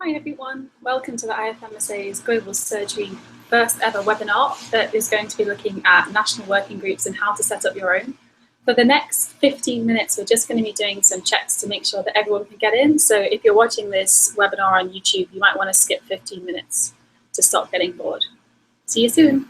Hi everyone, welcome to the IFMSA's Global Surgery first ever webinar that is going to be looking at national working groups and how to set up your own. For the next 15 minutes, we're just going to be doing some checks to make sure that everyone can get in. So if you're watching this webinar on YouTube, you might want to skip 15 minutes to stop getting bored. See you soon.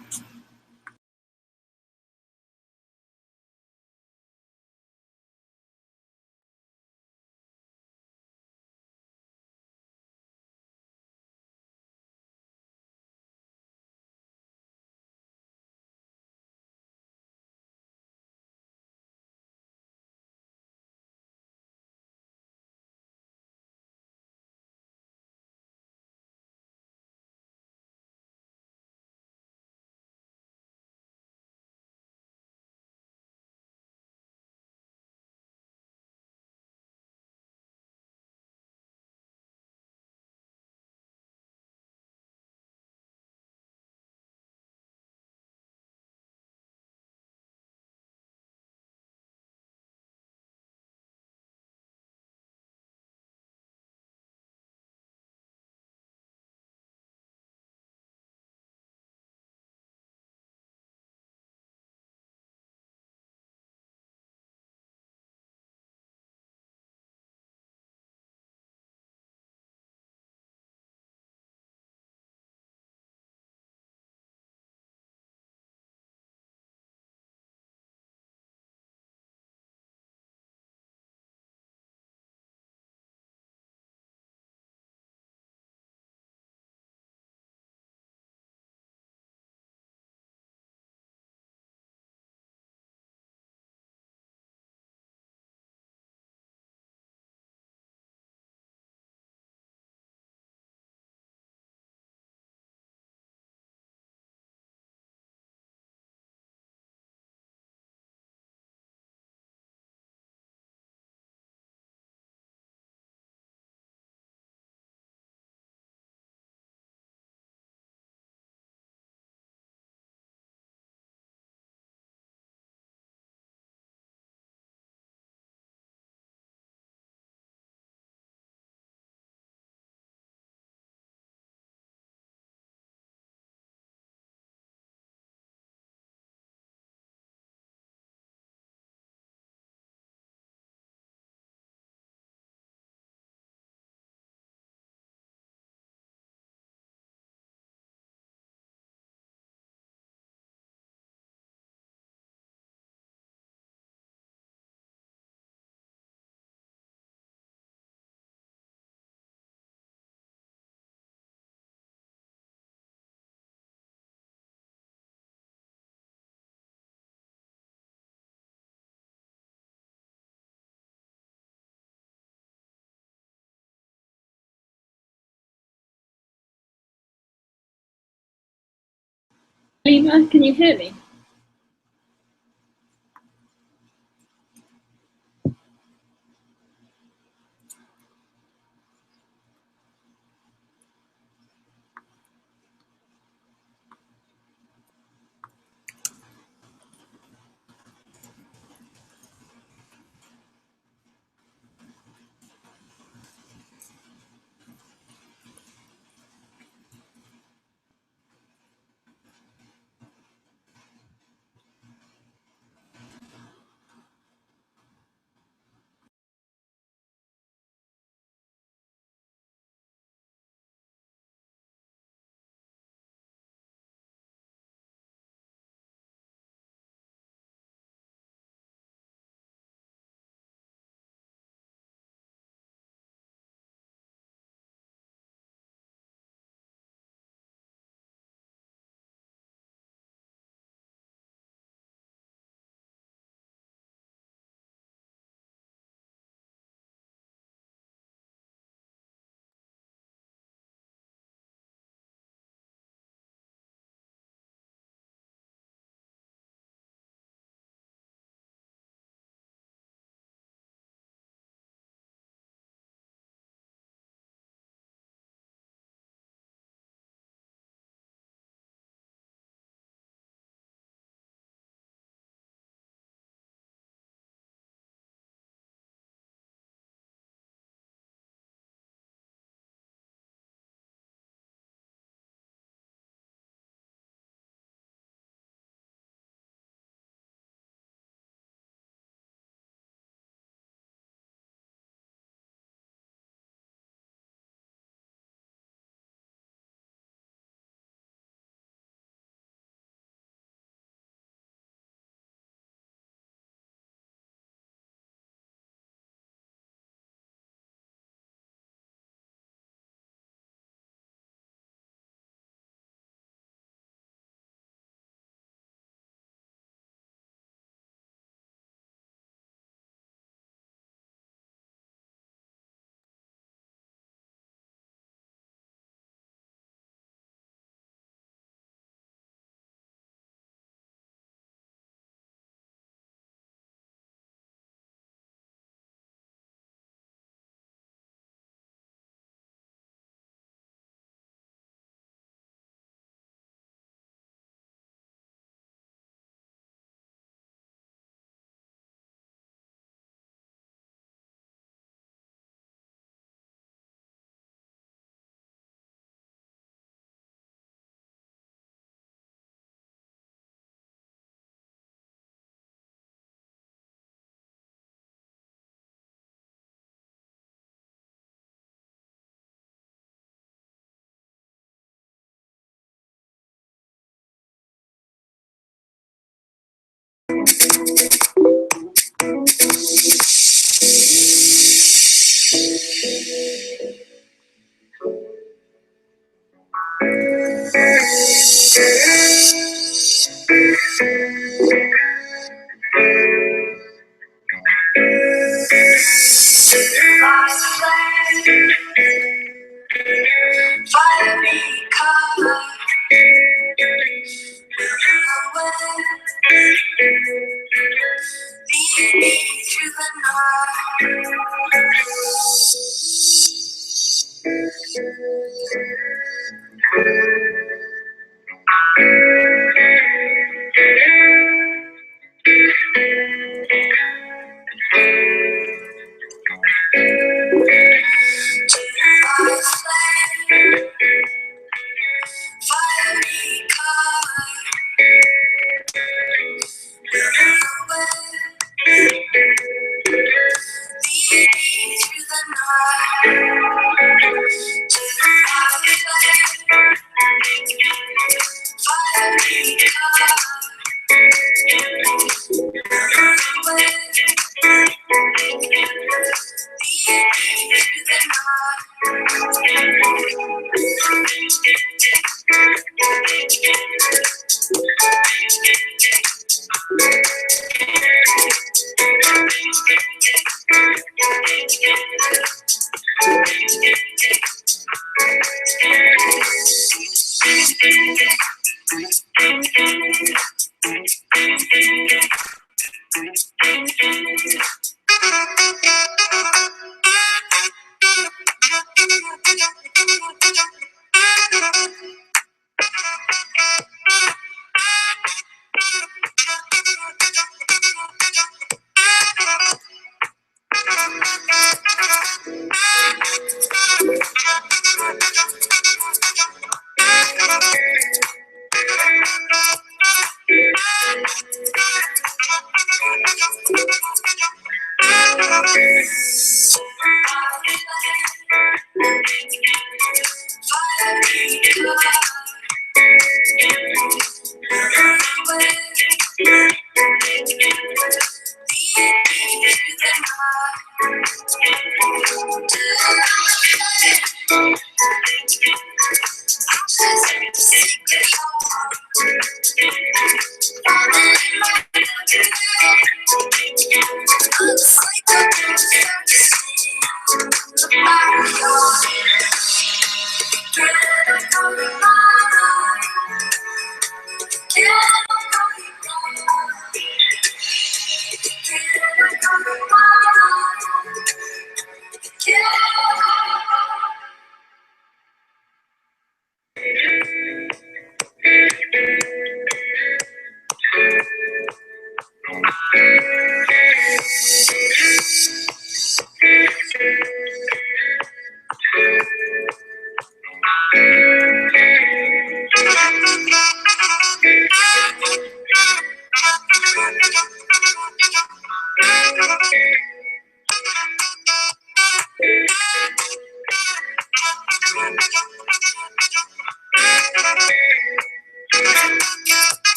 Haleema, can you hear me?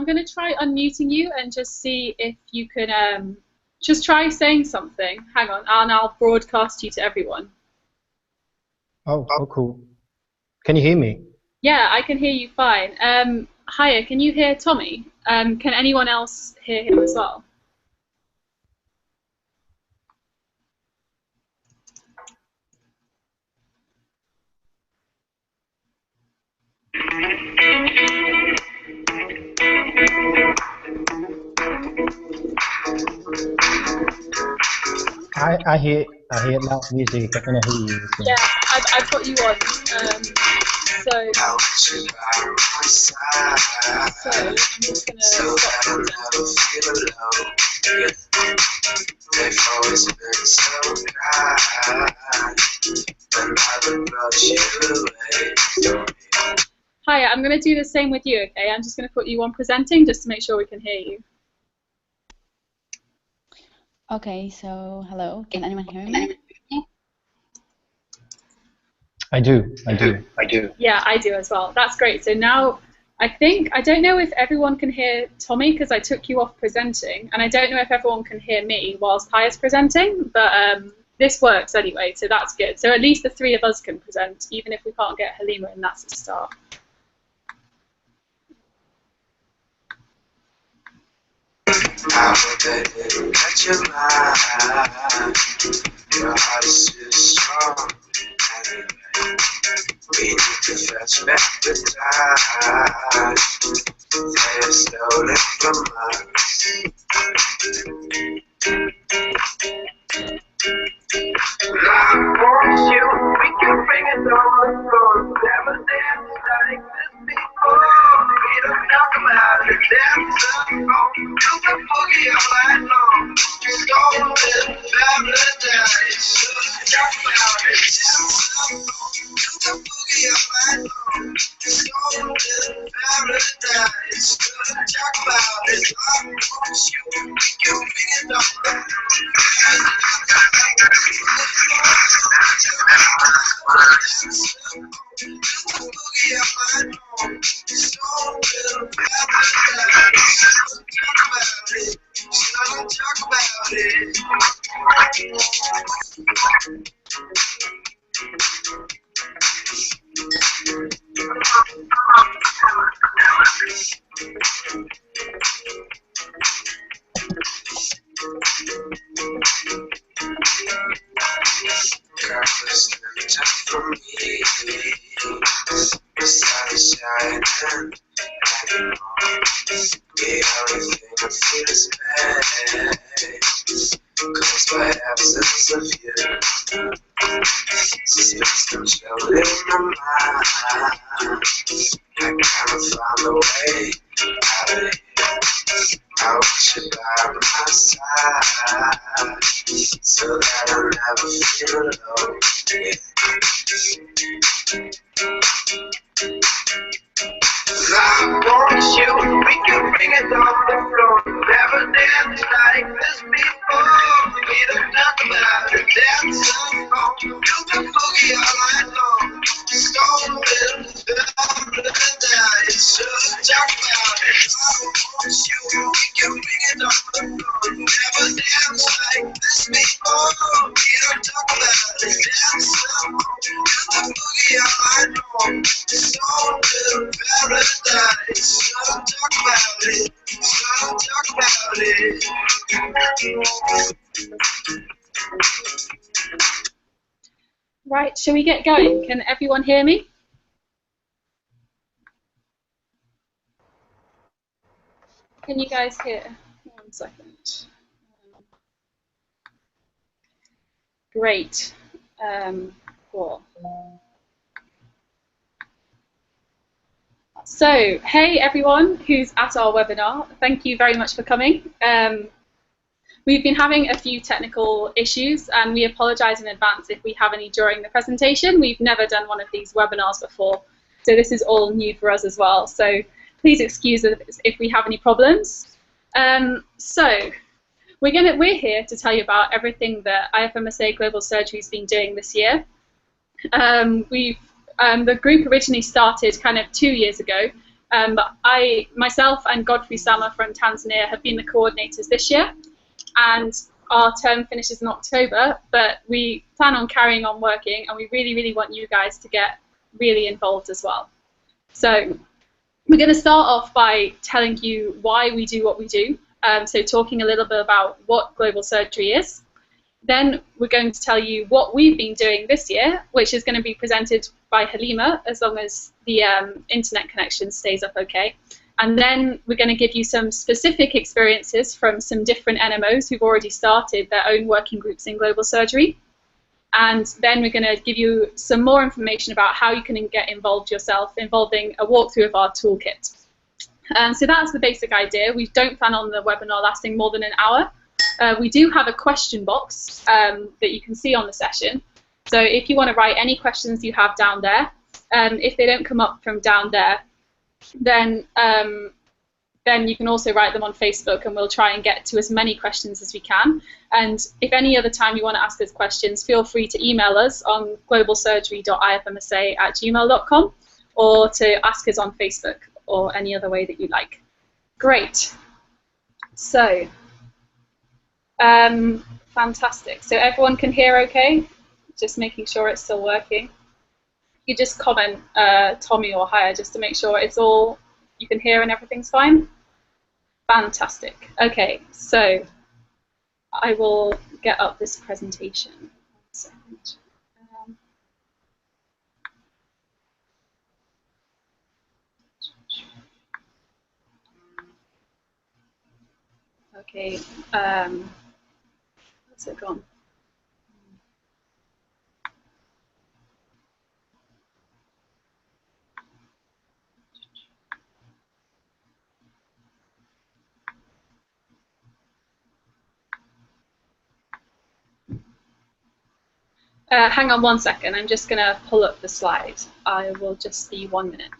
I'm going to try unmuting you and just see if you can just try saying something. Hang on, and I'll broadcast you to everyone. Oh, cool. Can you hear me? Yeah, I can hear you fine. Haya, can you hear Tommy? Can anyone else hear him as well? I hear loud music. I cannot hear you. So. Yeah, I've got you on. So I'm just gonna Hiya, I'm going to do the same with you, okay? I'm just going to put you on presenting just to make sure we can hear you. Okay, so hello. Can anyone hear me? I do. Yeah, I do as well. That's great. So now I don't know if everyone can hear Tommy because I took you off presenting, and I don't know if everyone can hear me whilst Haya's presenting, but this works anyway, so that's good. So at least the three of us can present, even if we can't get Haleema, and that's a start. I hope that didn't catch your mind. Your heart is too strong. Anyway, we need to fetch back the time they have stolen from us. I promise you, we can bring it on the floor. Never danced like this before. We don't talk about it, dance alone. You can boogie all night long. Stolen paradise. Talk about it, dance alone. You can boogie all night long. Stolen paradise. Talk about it, I promise you, we can bring it on the floor. For me, the sun is shining anymore. The only thing I feel is pain, caused by absence of you. Suspense control in my mind. I can't find a way out of here. I wish you by my side, so that I'll never feel alone. I promise you, we can bring it on the floor. Never danced like this before. We don't talk about it, dance alone. You can boogie all night long. Stolen paradise. Talk about it. I promise you, we can bring it on the floor. Never danced like this before. We don't talk about it, dance alone. You can boogie all night long. Stolen paradise. Talk about it. Talk about it. Right, shall we get going? Can everyone hear me? Can you guys hear? 1 second. Great. Cool. So, hey everyone who's at our webinar, thank you very much for coming. We've been having a few technical issues and we apologise in advance if we have any during the presentation. We've never done one of these webinars before, so this is all new for us as well. So please excuse us if we have any problems. So we're here to tell you about everything that IFMSA Global Surgery has been doing this year. The group originally started kind of 2 years ago, But myself and Godfrey from Tanzania have been the coordinators this year, and our term finishes in October, but we plan on carrying on working, and we really, really want you guys to get really involved as well. So we're going to start off by telling you why we do what we do, so talking a little bit about what global surgery is. Then we're going to tell you what we've been doing this year, which is going to be presented by Haleema, as long as the internet connection stays up okay. And then we're going to give you some specific experiences from some different NMOs who've already started their own working groups in global surgery. And then we're going to give you some more information about how you can get involved yourself, involving a walkthrough of our toolkit. So that's the basic idea. We don't plan on the webinar lasting more than an hour. We do have a question box that you can see on the session. So if you want to write any questions you have down there, if they don't come up from down there, then you can also write them on Facebook, and we'll try and get to as many questions as we can. And if any other time you want to ask us questions, feel free to email us on globalsurgery.ifmsa@gmail.com, or to ask us on Facebook, or any other way that you like. Great. So, fantastic. So everyone can hear okay? Just making sure it's still working. You just comment, Tommy or Haya, just to make sure it's all, you can hear and everything's fine. Fantastic. Okay, so I will get up this presentation. 1 second. Okay, where's it gone? Hang on 1 second, I'm just going to pull up the slide. I will just be 1 minute.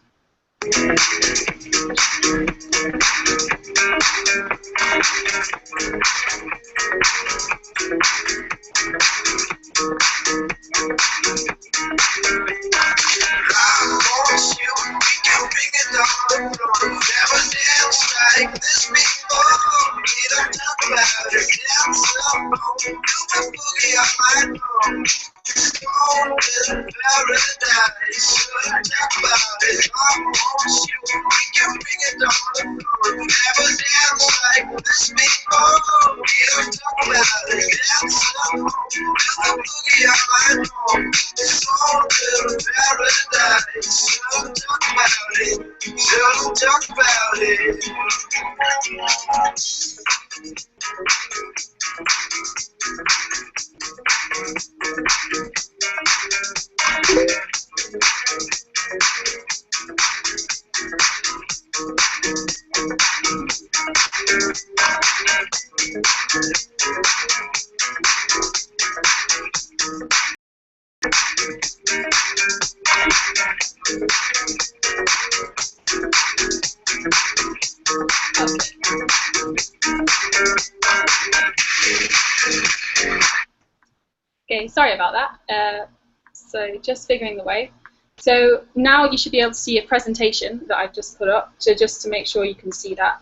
Okay, sorry about that. So just figuring the way. So now you should be able to see a presentation that I've just put up, so just to make sure you can see that.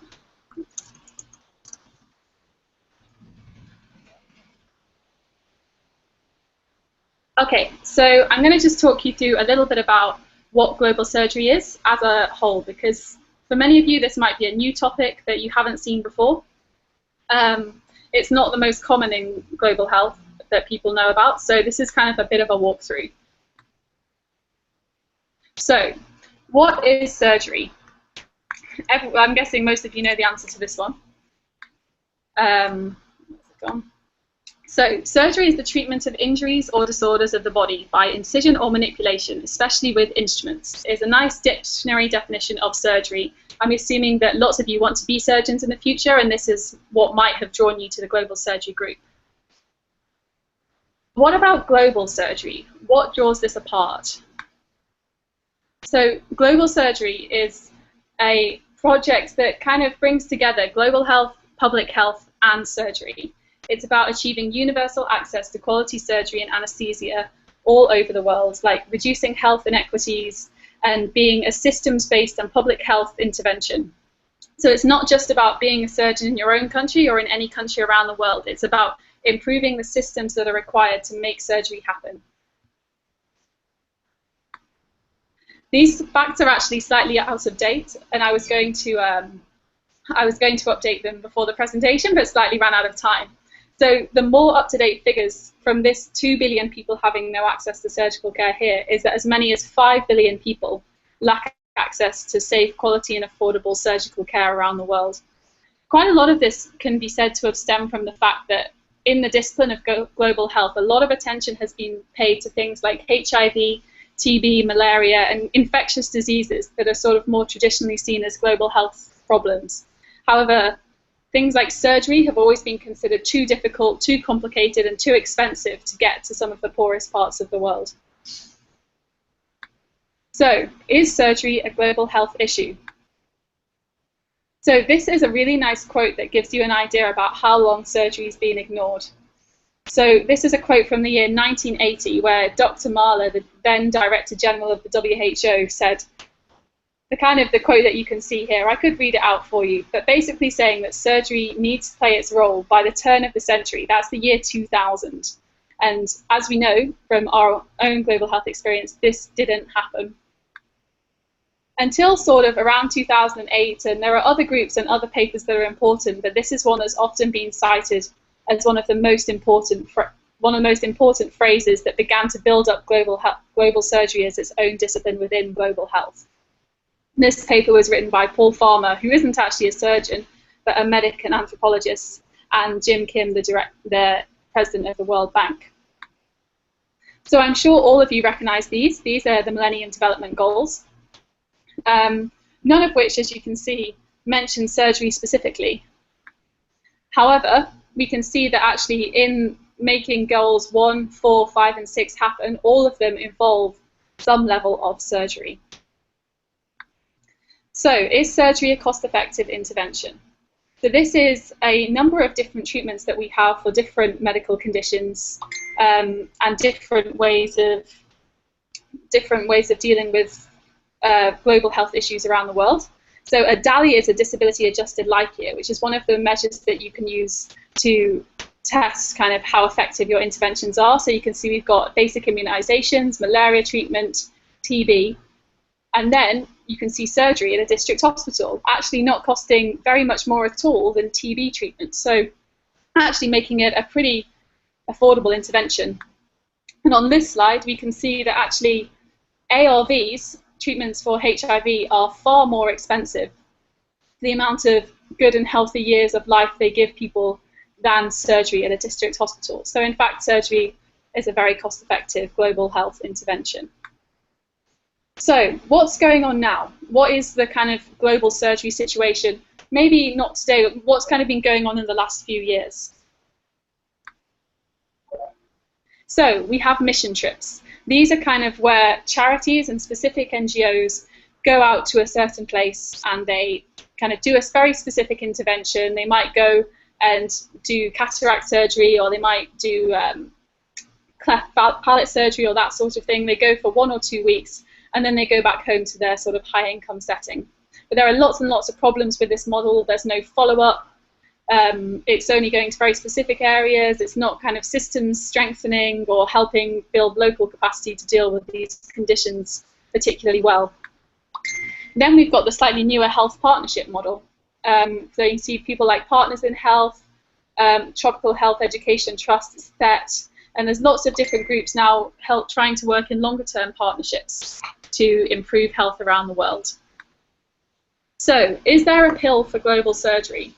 Okay, so I'm going to just talk you through a little bit about what global surgery is as a whole, because for many of you this might be a new topic that you haven't seen before. It's not the most common in global health that people know about, so this is kind of a bit of a walkthrough. So, what is surgery? I'm guessing most of you know the answer to this one. Where's it gone? So, surgery is the treatment of injuries or disorders of the body by incision or manipulation, especially with instruments. It's a nice dictionary definition of surgery. I'm assuming that lots of you want to be surgeons in the future, and this is what might have drawn you to the global surgery group. What about global surgery? What draws this apart? So global surgery is a project that kind of brings together global health, public health, and surgery. It's about achieving universal access to quality surgery and anesthesia all over the world, like reducing health inequities, and being a systems-based and public health intervention. So it's not just about being a surgeon in your own country or in any country around the world. It's about improving the systems that are required to make surgery happen. These facts are actually slightly out of date, and I was going to update them before the presentation, but slightly ran out of time. So the more up-to-date figures from this 2 billion people having no access to surgical care here is that as many as 5 billion people lack access to safe, quality and affordable surgical care around the world. Quite a lot of this can be said to have stemmed from the fact that in the discipline of global health, a lot of attention has been paid to things like HIV, TB, malaria and infectious diseases that are sort of more traditionally seen as global health problems. However, things like surgery have always been considered too difficult, too complicated and too expensive to get to some of the poorest parts of the world. So, is surgery a global health issue? So this is a really nice quote that gives you an idea about how long surgery has been ignored. So this is a quote from the year 1980 where Dr. Mahler, the then Director General of the WHO, said, the quote that you can see here, I could read it out for you, but basically saying that surgery needs to play its role by the turn of the century. That's the year 2000. And as we know from our own global health experience, this didn't happen. Until sort of around 2008, and there are other groups and other papers that are important, but this is one that's often been cited as one of the most important phrases that began to build up global surgery as its own discipline within global health. This paper was written by Paul Farmer, who isn't actually a surgeon, but a medic and anthropologist, and Jim Kim, the president of the World Bank. So I'm sure all of you recognize these. These are the Millennium Development Goals. None of which, as you can see, mention surgery specifically. However, we can see that actually in making goals 1, 4, 5, and 6 happen, all of them involve some level of surgery. So, is surgery a cost-effective intervention? So this is a number of different treatments that we have for different medical conditions and different ways of dealing with global health issues around the world. So a DALY is a disability-adjusted life year, which is one of the measures that you can use to test kind of how effective your interventions are. So you can see we've got basic immunizations, malaria treatment, TB, and then you can see surgery in a district hospital, actually not costing very much more at all than TB treatment. So actually making it a pretty affordable intervention. And on this slide, we can see that actually ARVs, treatments for HIV, are far more expensive, the amount of good and healthy years of life they give people, than surgery at a district hospital. So in fact, surgery is a very cost-effective global health intervention. So what's going on now? What is the kind of global surgery situation? Maybe not today, but what's kind of been going on in the last few years? So we have mission trips. These are kind of where charities and specific NGOs go out to a certain place and they kind of do a very specific intervention. They might go and do cataract surgery, or they might do cleft palate surgery or that sort of thing. They go for 1 or 2 weeks and then they go back home to their sort of high income setting. But there are lots and lots of problems with this model. There's no follow-up. It's only going to very specific areas. It's not kind of systems strengthening or helping build local capacity to deal with these conditions particularly well. Then we've got the slightly newer health partnership model. So you see people like Partners in Health, Tropical Health Education Trust, THET, and there's lots of different groups now trying to work in longer term partnerships to improve health around the world. So is there a pill for global surgery?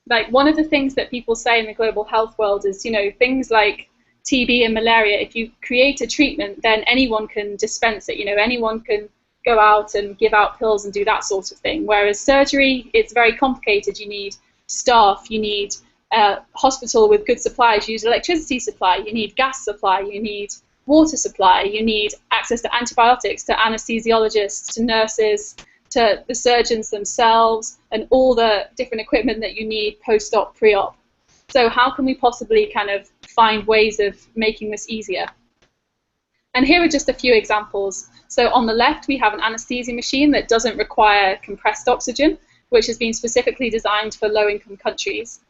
Like, one of the things that people say in the global health world is, you know, things like TB and malaria, if you create a treatment, then anyone can dispense it. You know, anyone can go out and give out pills and do that sort of thing. Whereas surgery, it's very complicated. You need staff, you need a hospital with good supplies, you need electricity supply, you need gas supply, you need water supply, you need access to antibiotics, to anesthesiologists, to nurses, to the surgeons themselves, and all the different equipment that you need post-op, pre-op. So how can we possibly kind of find ways of making this easier? And here are just a few examples. So on the left, we have an anesthesia machine that doesn't require compressed oxygen, which has been specifically designed for low-income countries.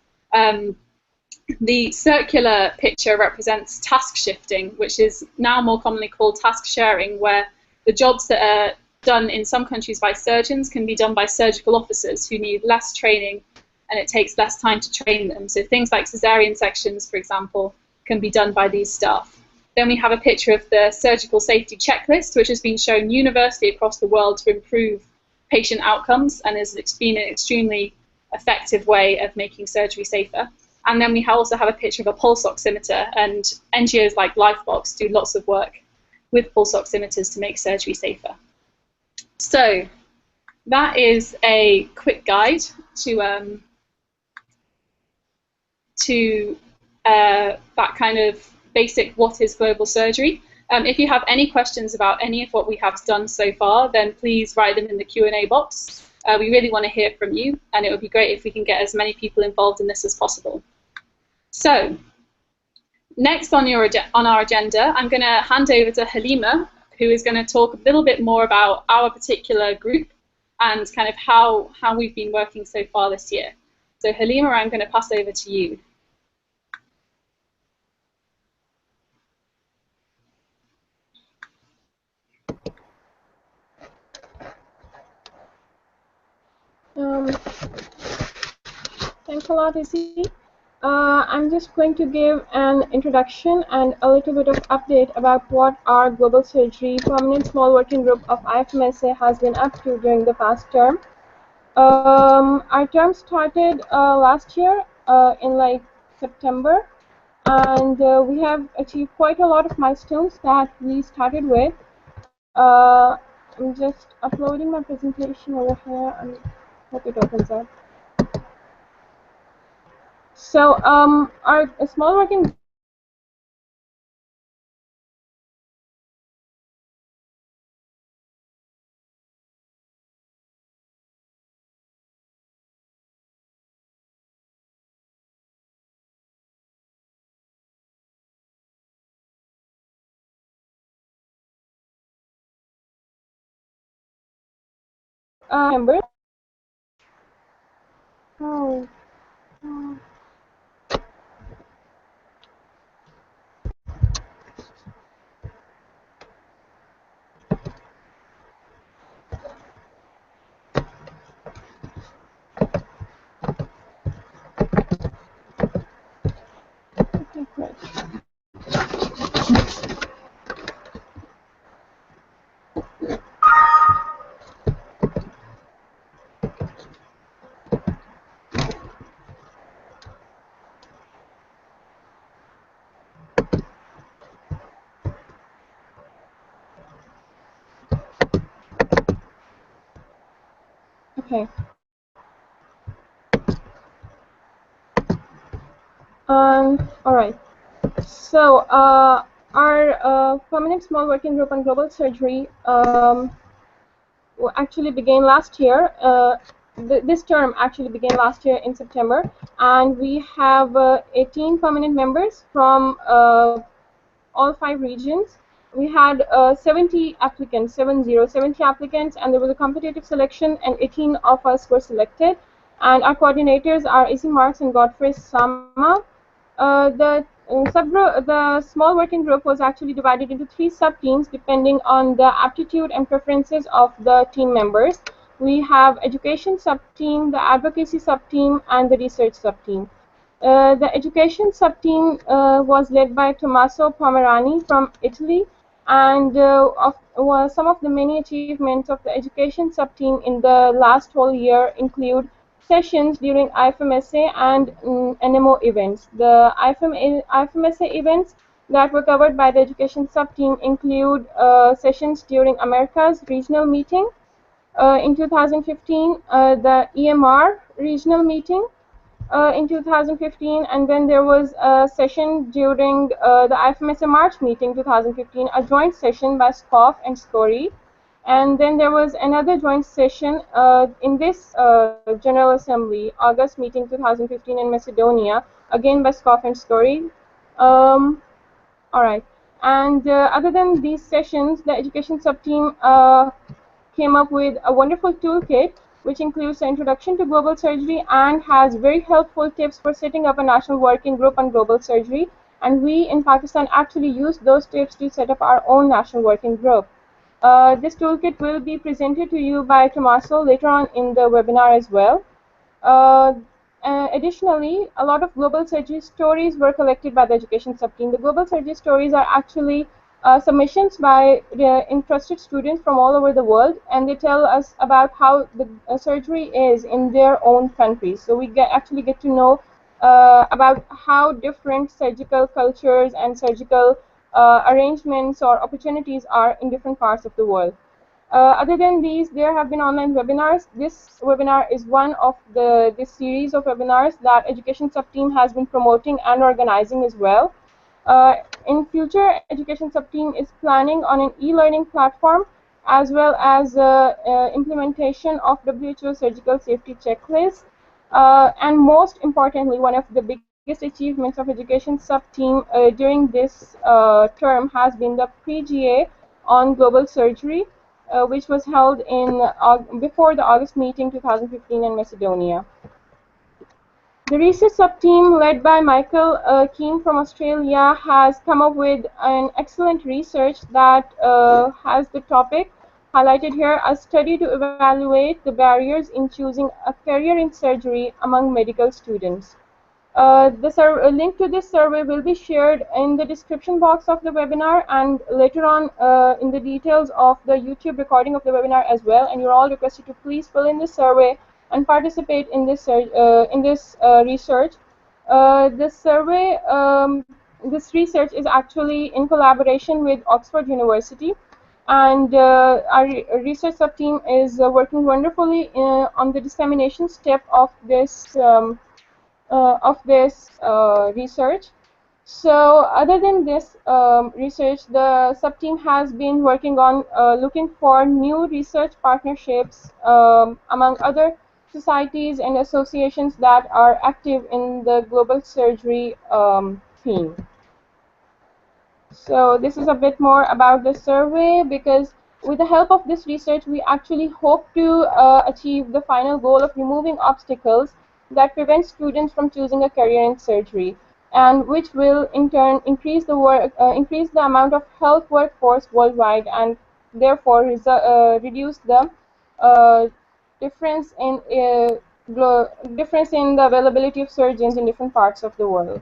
The circular picture represents task shifting, which is now more commonly called task sharing, where the jobs that are done in some countries by surgeons can be done by surgical officers who need less training, and it takes less time to train them. So things like cesarean sections, for example, can be done by these staff. Then we have a picture of the surgical safety checklist, which has been shown universally across the world to improve patient outcomes and has been an extremely effective way of making surgery safer. And then we also have a picture of a pulse oximeter, and NGOs like Lifebox do lots of work with pulse oximeters to make surgery safer. So that is a quick guide to that kind of basic what is global surgery. If you have any questions about any of what we have done so far, then please write them in the Q&A box. We really want to hear from you, and it would be great if we can get as many people involved in this as possible. So next on our agenda, I'm going to hand over to Haleema, who is going to talk a little bit more about our particular group and kind of how we've been working so far this year. So Haleema, I'm going to pass over to you. Thanks a lot, Issy. I'm just going to give an introduction and a little bit of update about what our Global Surgery Permanent Small Working Group of IFMSA has been up to during the past term. Our term started last year in like September, and we have achieved quite a lot of milestones that we started with. I'm just uploading my presentation over here and hope it opens up. So our small working members. Oh. Okay, great. Okay. All right. So our permanent small working group on global surgery actually began last year. This term actually began last year in September, and we have 18 permanent members from all 5 regions. We had 70 applicants, 70 applicants, and there was a competitive selection, and 18 of us were selected. And our coordinators are Issy and Godfrey. The small working group was actually divided into 3 sub-teams depending on the aptitude and preferences of the team members. We have education sub-team, the advocacy sub-team, and the research sub-team. The education sub-team was led by Tommaso Pomerani from Italy, and some of the many achievements of the education sub-team in the last whole year include sessions during IFMSA and NMO events. The IFMSA events that were covered by the education sub-team include sessions during America's regional meeting in 2015, the EMR regional meeting in 2015, and then there was a session during the IFMSA March meeting 2015, a joint session by SCOF and SCORI. And then there was another joint session in this General Assembly, August meeting 2015 in Macedonia, again by SCOF and SCORI. All right. And other than these sessions, the education sub-team came up with a wonderful toolkit which includes the introduction to global surgery and has very helpful tips for setting up a national working group on global surgery. And we in Pakistan actually used those tips to set up our own national working group. This toolkit will be presented to you by Tommaso later on in the webinar as well. Uh, Additionally, a lot of global surgery stories were collected by the education sub-team. The global surgery stories are actually submissions by interested students from all over the world, and they tell us about how the surgery is in their own countries. So we actually get to know about how different surgical cultures and surgical arrangements or opportunities are in different parts of the world. Other than these, there have been online webinars. This webinar is one of this series of webinars that education sub-team has been promoting and organizing as well. In future, education sub-team is planning on an e-learning platform as well as implementation of WHO surgical safety checklist. And most importantly, one of the biggest achievements of education sub-team during this term has been the pre-GA on global surgery, which was held in before the August meeting 2015 in Macedonia. The research sub-team led by Michael Keane from Australia has come up with an excellent research that has the topic highlighted here: a study to evaluate the barriers in choosing a career in surgery among medical students. The link to this survey will be shared in the description box of the webinar and later on in the details of the YouTube recording of the webinar as well. And you're all requested to please fill in the survey and participate in this research. This research is actually in collaboration with Oxford University, and our research sub-team is working wonderfully on the dissemination step of this research. So other than this research, the sub-team has been working on looking for new research partnerships among other societies and associations that are active in the global surgery theme. So this is a bit more about the survey, because with the help of this research, we actually hope to achieve the final goal of removing obstacles that prevent students from choosing a career in surgery, and which will in turn increase the amount of health workforce worldwide, and therefore reduce the difference in the availability of surgeons in different parts of the world.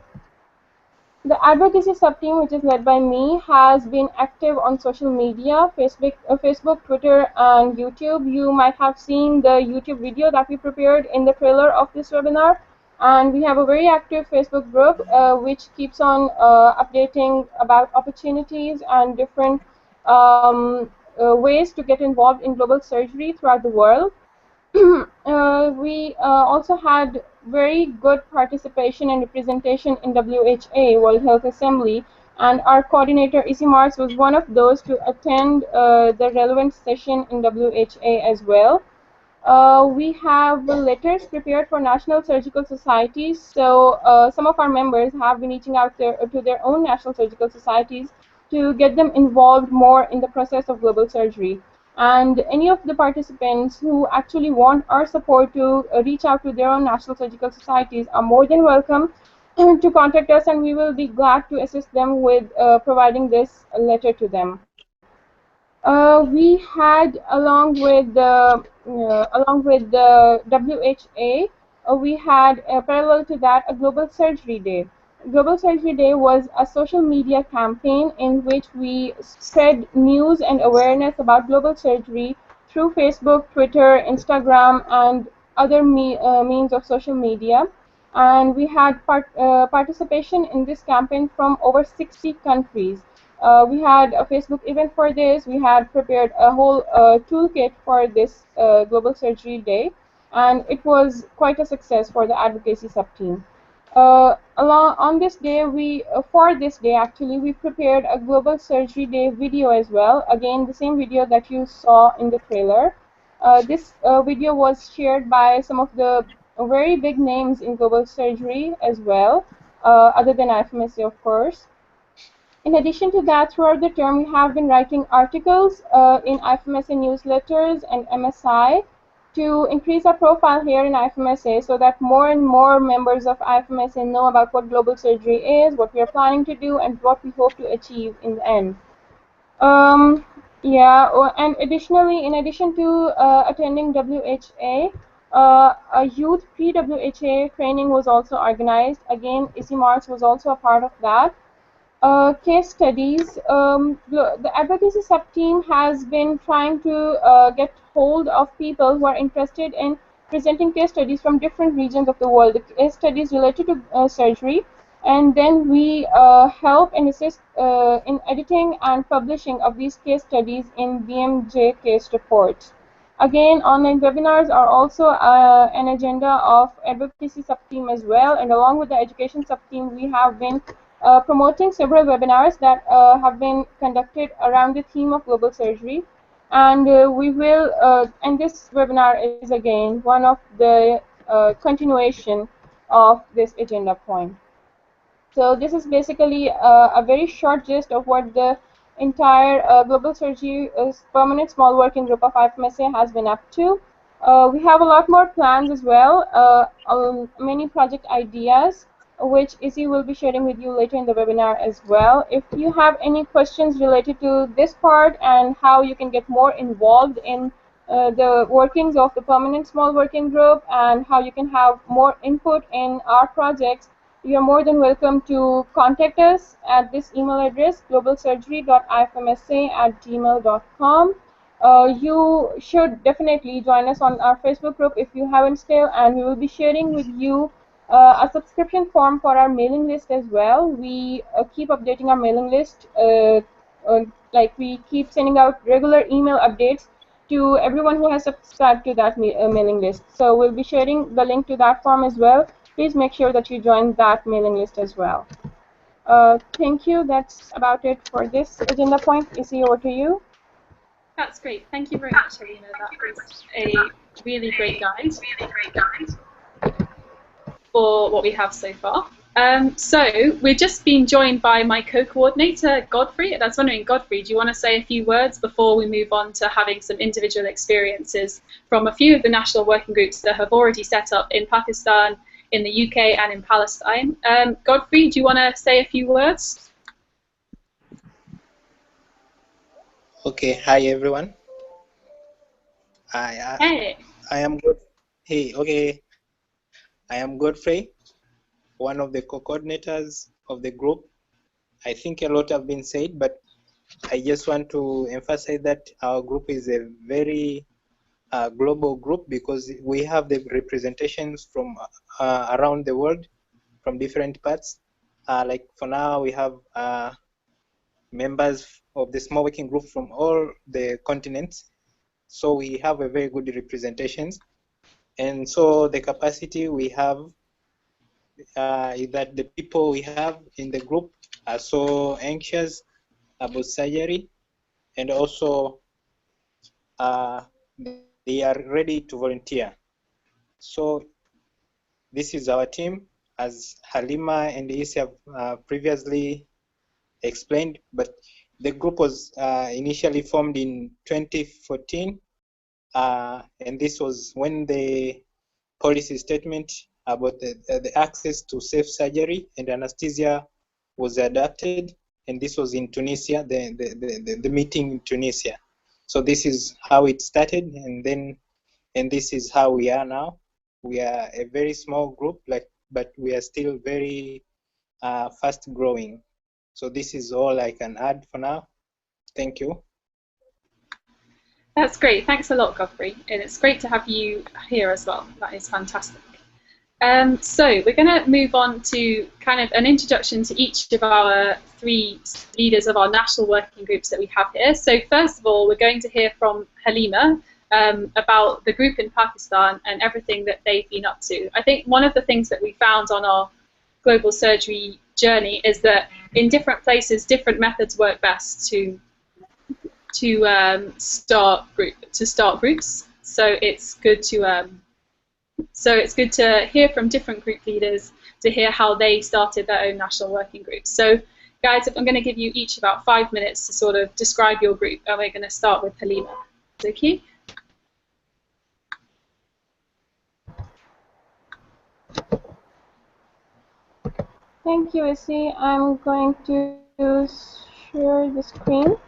The advocacy sub-team, which is led by me, has been active on social media, Facebook, Twitter, and YouTube. You might have seen the YouTube video that we prepared in the trailer of this webinar. And we have a very active Facebook group which keeps on updating about opportunities and different ways to get involved in global surgery throughout the world. We also had very good participation and representation in WHA, World Health Assembly, and our coordinator Issy was one of those to attend the relevant session in WHA as well. We have letters prepared for national surgical societies, so some of our members have been reaching out to their own national surgical societies to get them involved more in the process of global surgery. And any of the participants who actually want our support to reach out to their own national surgical societies are more than welcome to contact us, and we will be glad to assist them with providing this letter to them. We had, along with the WHA, we had parallel to that a Global Surgery Day. Global Surgery Day was a social media campaign in which we spread news and awareness about global surgery through Facebook, Twitter, Instagram, and other means of social media. And we had participation in this campaign from over 60 countries. We had a Facebook event for this. We had prepared a whole toolkit for this Global Surgery Day, and it was quite a success for the advocacy sub-team. On this day, for this day actually, we prepared a Global Surgery Day video as well. Again, the same video that you saw in the trailer. This video was shared by some of the very big names in global surgery as well, other than IFMSA, of course. In addition to that, throughout the term, we have been writing articles in IFMSA newsletters and MSI to increase our profile here in IFMSA so that more and more members of IFMSA know about what global surgery is, what we are planning to do, and what we hope to achieve in the end. And additionally, in addition to attending WHA, a youth pre-WHA training was also organized. Again, Issy was also a part of that. Case studies. The advocacy sub-team has been trying to get hold of people who are interested in presenting case studies from different regions of the world, the case studies related to surgery, and then we help and assist in editing and publishing of these case studies in BMJ case reports. Again, online webinars are also an agenda of advocacy sub-team as well, and along with the education sub-team, we have been promoting several webinars that have been conducted around the theme of global surgery. And we will, and this webinar is again one of the continuation of this agenda point. So this is basically a very short gist of what the entire global surgery permanent small working group of IFMSA has been up to. We have a lot more plans as well, many project ideas, which Issy will be sharing with you later in the webinar as well. If you have any questions related to this part and how you can get more involved in the workings of the permanent small working group and how you can have more input in our projects, you are more than welcome to contact us at this email address, globalsurgery.ifmsa@gmail.com. You should definitely join us on our Facebook group if you haven't still, and we will be sharing with you a subscription form for our mailing list as well. We keep updating our mailing list, like we keep sending out regular email updates to everyone who has subscribed to that mailing list. So we'll be sharing the link to that form as well. Please make sure that you join that mailing list as well. Thank you. That's about it for this agenda point. Issy, over to you. That's great. Thank you very much, Haleema. That was a really great guide for what we have so far. So we've just been joined by my co-coordinator, Godfrey. I was wondering, Godfrey, do you want to say a few words before we move on to having some individual experiences from a few of the national working groups that have already set up in Pakistan, in the UK, and in Palestine? Godfrey, do you want to say a few words? Okay, hi everyone. I am good. Hey, okay. I am Godfrey, one of the co-coordinators of the group. I think a lot have been said, but I just want to emphasize that our group is a very global group because we have the representations from around the world, from different parts. Like for now, we have members of the small working group from all the continents. So we have a very good representations. And so the capacity we have is that the people we have in the group are so anxious about surgery, and also they are ready to volunteer. So this is our team, as Haleema and Issy have previously explained, but the group was initially formed in 2014, and this was when the policy statement about the access to safe surgery and anesthesia was adopted, and this was in Tunisia, the meeting in Tunisia. So this is how it started, and this is how we are now. We are a very small group, but we are still very fast growing. So this is all I can add for now. Thank you. That's great. Thanks a lot, Godfrey. And it's great to have you here as well. That is fantastic. So we're going to move on to kind of an introduction to each of our three leaders of our national working groups that we have here. So first of all, we're going to hear from Haleema about the group in Pakistan and everything that they've been up to. I think one of the things that we found on our global surgery journey is that in different places, different methods work best to start groups. So it's good to hear from different group leaders to hear how they started their own national working groups. So Guys, I'm going to give you each about 5 minutes to sort of describe your group, and we're going to start with Haleema. Okay? Thank you, Issy. I'm going to share the screen.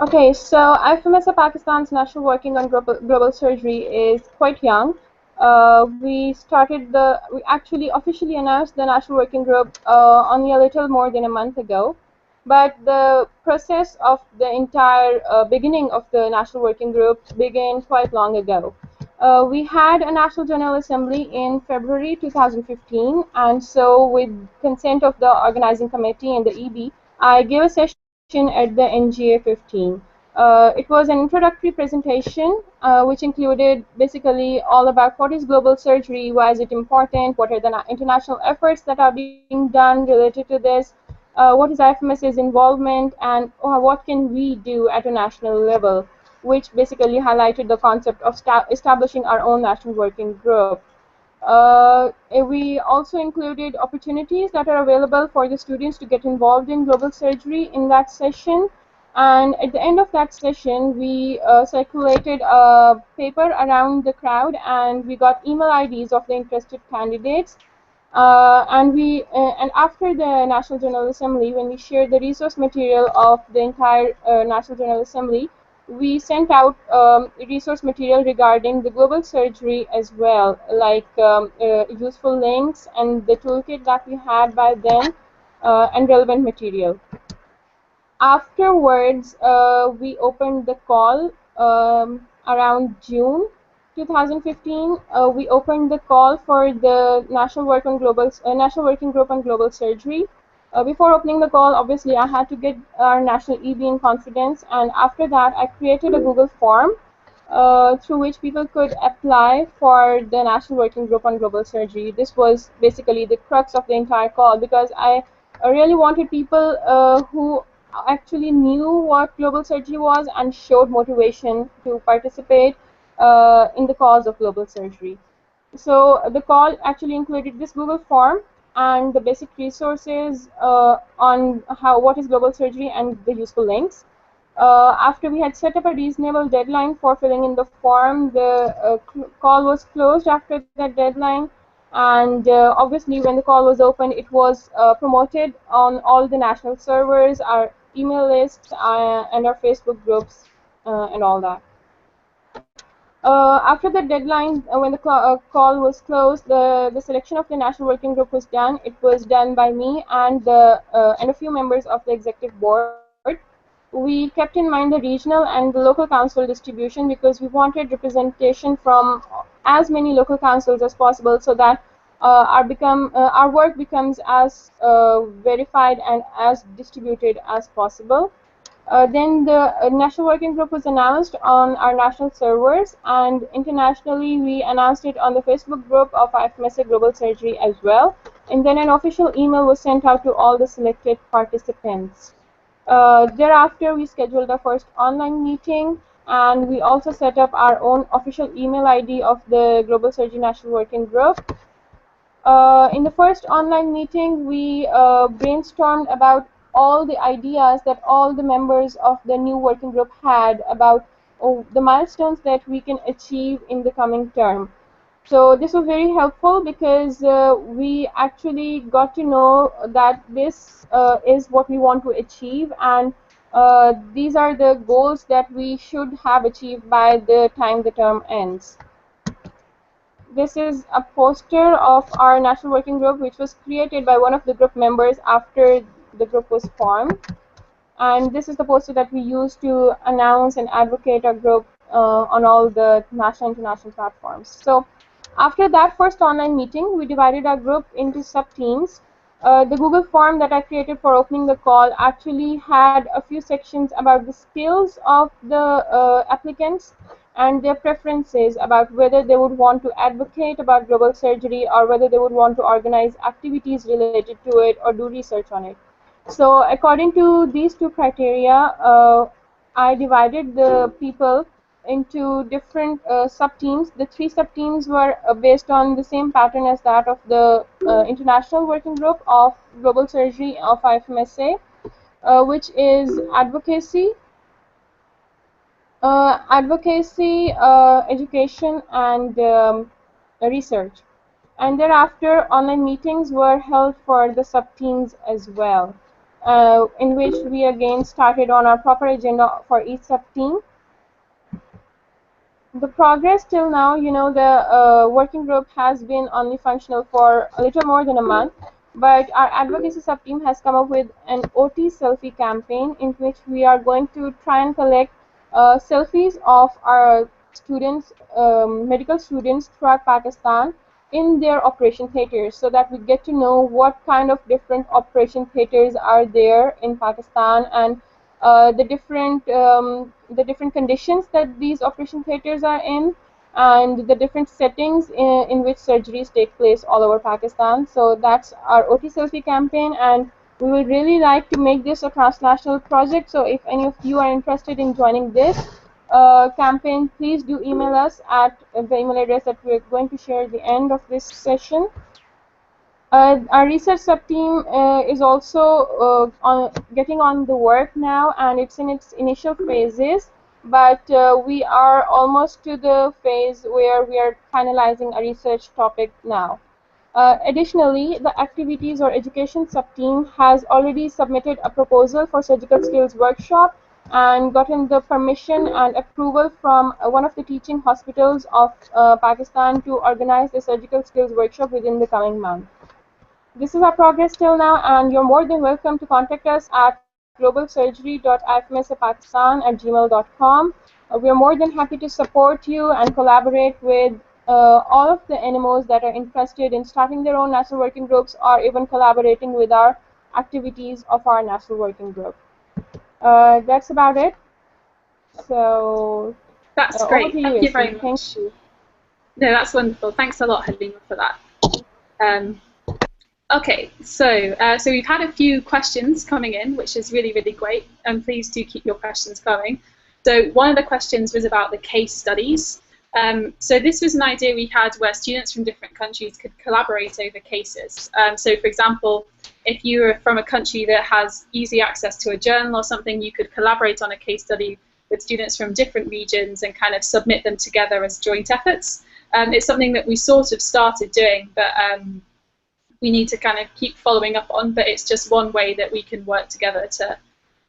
Okay, so IFMSA-Pakistan's National Working on Global Surgery is quite young. We actually officially announced the National Working Group only a little more than a month ago. But the process of the entire beginning of the National Working Group began quite long ago. We had a National General Assembly in February 2015, and so with consent of the organizing committee and the EB, I gave a session at the NGA 15. It was an introductory presentation which included basically all about what is global surgery, why is it important, what are the international efforts that are being done related to this, what is IFMSA's involvement, and what can we do at a national level, which basically highlighted the concept of establishing our own national working group. We also included opportunities that are available for the students to get involved in global surgery in that session. And at the end of that session, we circulated a paper around the crowd, and we got email IDs of the interested candidates. And after the National General Assembly, when we shared the resource material of the entire National General Assembly, we sent out resource material regarding the global surgery as well, like useful links and the toolkit that we had by then, and relevant material. Afterwards, we opened the call around June 2015. We opened the call for the National Working Group on Global Surgery. Before opening the call, obviously, I had to get our national EB in confidence, and after that, I created a Google form through which people could apply for the National Working Group on Global Surgery. This was basically the crux of the entire call, because I really wanted people who actually knew what global surgery was and showed motivation to participate in the cause of global surgery. So the call actually included this Google form and the basic resources on what is global surgery and the useful links. After we had set up a reasonable deadline for filling in the form, the call was closed after that deadline. And obviously, when the call was opened, it was promoted on all the national servers, our email lists, and our Facebook groups, and all that. After the deadline, when the call was closed, the selection of the National Working Group was done. It was done by me and a few members of the executive board. We kept in mind the regional and the local council distribution, because we wanted representation from as many local councils as possible, so that our work becomes as verified and as distributed as possible. Then the National Working Group was announced on our national servers, and internationally we announced it on the Facebook group of IFMSA Global Surgery as well. And then an official email was sent out to all the selected participants. Thereafter, we scheduled our first online meeting, and we also set up our own official email ID of the Global Surgery National Working Group. In the first online meeting, we brainstormed about all the ideas that all the members of the new working group had about the milestones that we can achieve in the coming term. So this was very helpful, because we actually got to know that this is what we want to achieve, and these are the goals that we should have achieved by the time the term ends. This is a poster of our National Working Group, which was created by one of the group members after the group was formed. And this is the poster that we use to announce and advocate our group on all the national and international platforms. So after that first online meeting, we divided our group into sub-teams. The Google form that I created for opening the call actually had a few sections about the skills of the applicants and their preferences about whether they would want to advocate about global surgery or whether they would want to organize activities related to it or do research on it. So according to these two criteria, I divided the people into different sub-teams. The three sub-teams were based on the same pattern as that of the International Working Group of Global Surgery of IFMSA, which is advocacy, education, and research. And thereafter, online meetings were held for the sub-teams as well, in which we again started on our proper agenda for each sub-team. The progress till now, the working group has been only functional for a little more than a month, but our advocacy sub-team has come up with an OT selfie campaign in which we are going to try and collect selfies of our students, medical students throughout Pakistan in their operation theaters, so that we get to know what kind of different operation theaters are there in Pakistan and the different conditions that these operation theaters are in, and the different settings in which surgeries take place all over Pakistan. So that's our OT selfie campaign, and we would really like to make this a transnational project. So if any of you are interested in joining this campaign, please do email us at the email address that we're going to share at the end of this session. Our research sub-team is also getting on the work now, and it's in its initial phases, but we are almost to the phase where we are finalizing a research topic now. Additionally, the activities or education sub-team has already submitted a proposal for surgical skills workshop and gotten the permission and approval from one of the teaching hospitals of Pakistan to organize the surgical skills workshop within the coming month. This is our progress till now, and you're more than welcome to contact us at globalsurgery.ifmsa-Pakistan@gmail.com. We are more than happy to support you and collaborate with all of the NMOs that are interested in starting their own national working groups or even collaborating with our activities of our national working group. That's about it. So That's great. over to Thank you very Issy. much. Thank you. No, that's wonderful. Thanks a lot, Haleema, for that. Okay, so we've had a few questions coming in, which is really, really great, and please do keep your questions coming. So one of the questions was about the case studies. So this was an idea we had where students from different countries could collaborate over cases. So for example, if you are from a country that has easy access to a journal or something, you could collaborate on a case study with students from different regions and kind of submit them together as joint efforts. It's something that we sort of started doing, but we need to kind of keep following up on, but it's just one way that we can work together to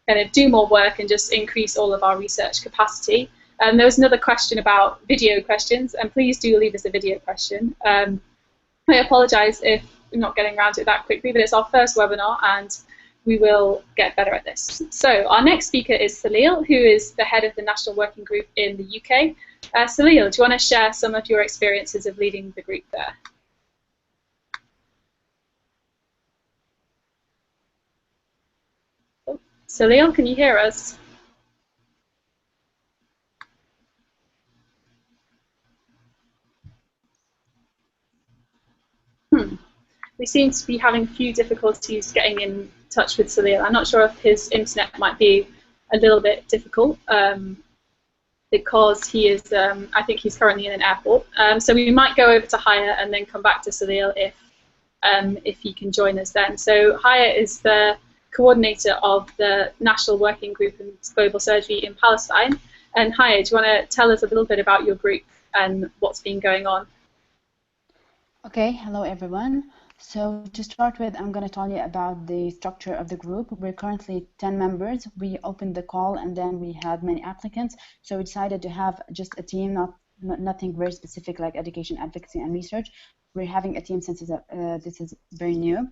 kind of do more work and just increase all of our research capacity. There was another question about video questions, and please do leave us a video question. I apologize if we're not getting around to it that quickly, but it's our first webinar and we will get better at this. So our next speaker is Salil, who is the head of the National Working Group in the UK. Salil, do you want to share some of your experiences of leading the group there? Salil, can you hear us? We seem to be having a few difficulties getting in touch with Salil. I'm not sure if his internet might be a little bit difficult because he is, I think he's currently in an airport. So we might go over to Haya and then come back to Salil if he can join us then. So Haya is the coordinator of the National Working Group in Global Surgery in Palestine. And Haya, do you want to tell us a little bit about your group and what's been going on? Okay, hello everyone. So to start with, I'm going to tell you about the structure of the group. We're currently 10 members. We opened the call and then we had many applicants. So we decided to have just a team, nothing very specific like education, advocacy, and research. We're having a team since this is very new.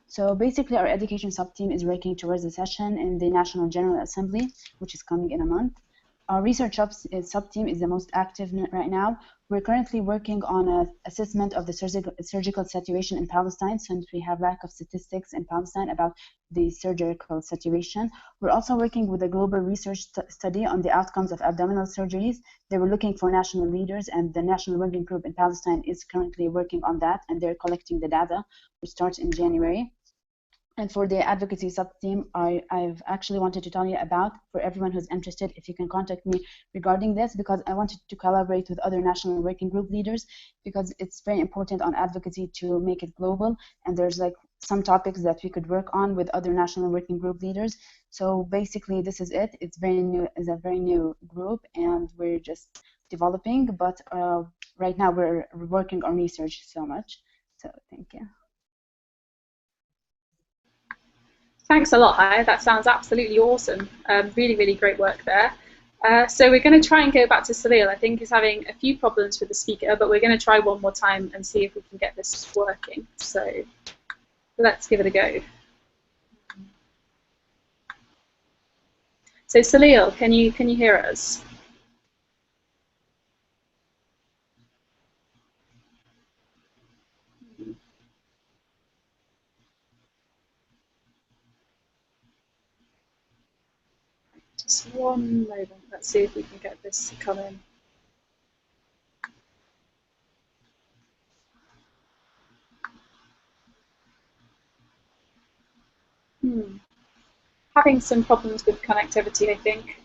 So basically, our education sub-team is working towards the session in the National General Assembly, which is coming in a month. our research sub-team is the most active right now. We're currently working on an assessment of the surgical situation in Palestine, since we have lack of statistics in Palestine about the surgical situation. We're also working with a global research study on the outcomes of abdominal surgeries. They were looking for national leaders, and the National Working Group in Palestine is currently working on that, and they're collecting the data, which starts in January. And for the advocacy sub-team, I've actually wanted to tell you about, for everyone who's interested, if you can contact me regarding this, because I wanted to collaborate with other national working group leaders, because it's very important on advocacy to make it global, and there's like some topics that we could work on with other national working group leaders. So basically this is it. It's very new, it's a very new group, and we're just developing, but right now we're working on research so much. So thank you. Thanks a lot, Haya. That sounds absolutely awesome. Really, really great work there. So we're going to try and go back to Salil. I think he's having a few problems with the speaker, but we're going to try one more time and see if we can get this working. So let's give it a go. So Salil, can you hear us? Just one moment. Let's see if we can get this to come in. Having some problems with connectivity, I think.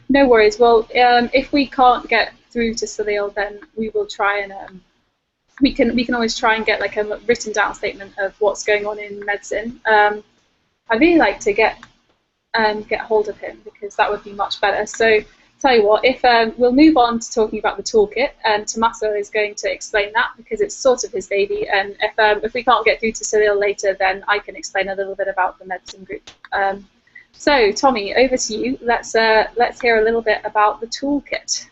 No worries. Well, if we can't get through to Salil, then we will try and we can always try and get like a written down statement of what's going on in Medsin. I'd really like to get hold of him, because that would be much better. So tell you what, if we'll move on to talking about the toolkit, and Tommaso is going to explain that, because it's sort of his baby, and if we can't get through to Salil later, then I can explain a little bit about the Medsin group. So Tommy, over to you. Let's hear a little bit about the toolkit.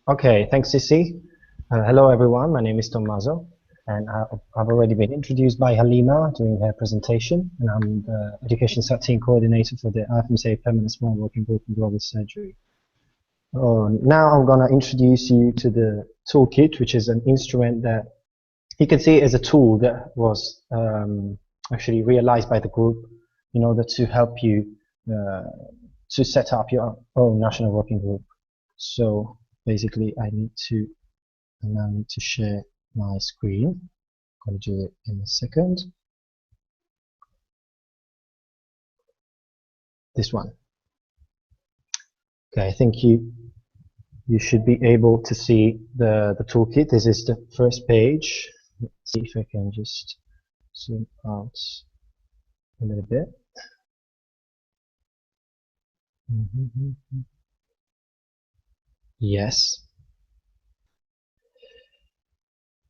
Okay, thanks, Issy. Hello, everyone. My name is Tommaso, and I've already been introduced by Haleema during her presentation, and I'm the Education Sub-Team Coordinator for the IFMSA Permanent Small Working Group in Global Surgery. Now I'm going to introduce you to the toolkit, which is an instrument that you can see as a tool that was actually realized by the group in order to help you to set up your own national working group. So basically I now need to share my screen. I'm going to do it in a second. This one. Okay, I think you should be able to see the toolkit. This is the first page. Let's see if I can just zoom out a little bit. Yes.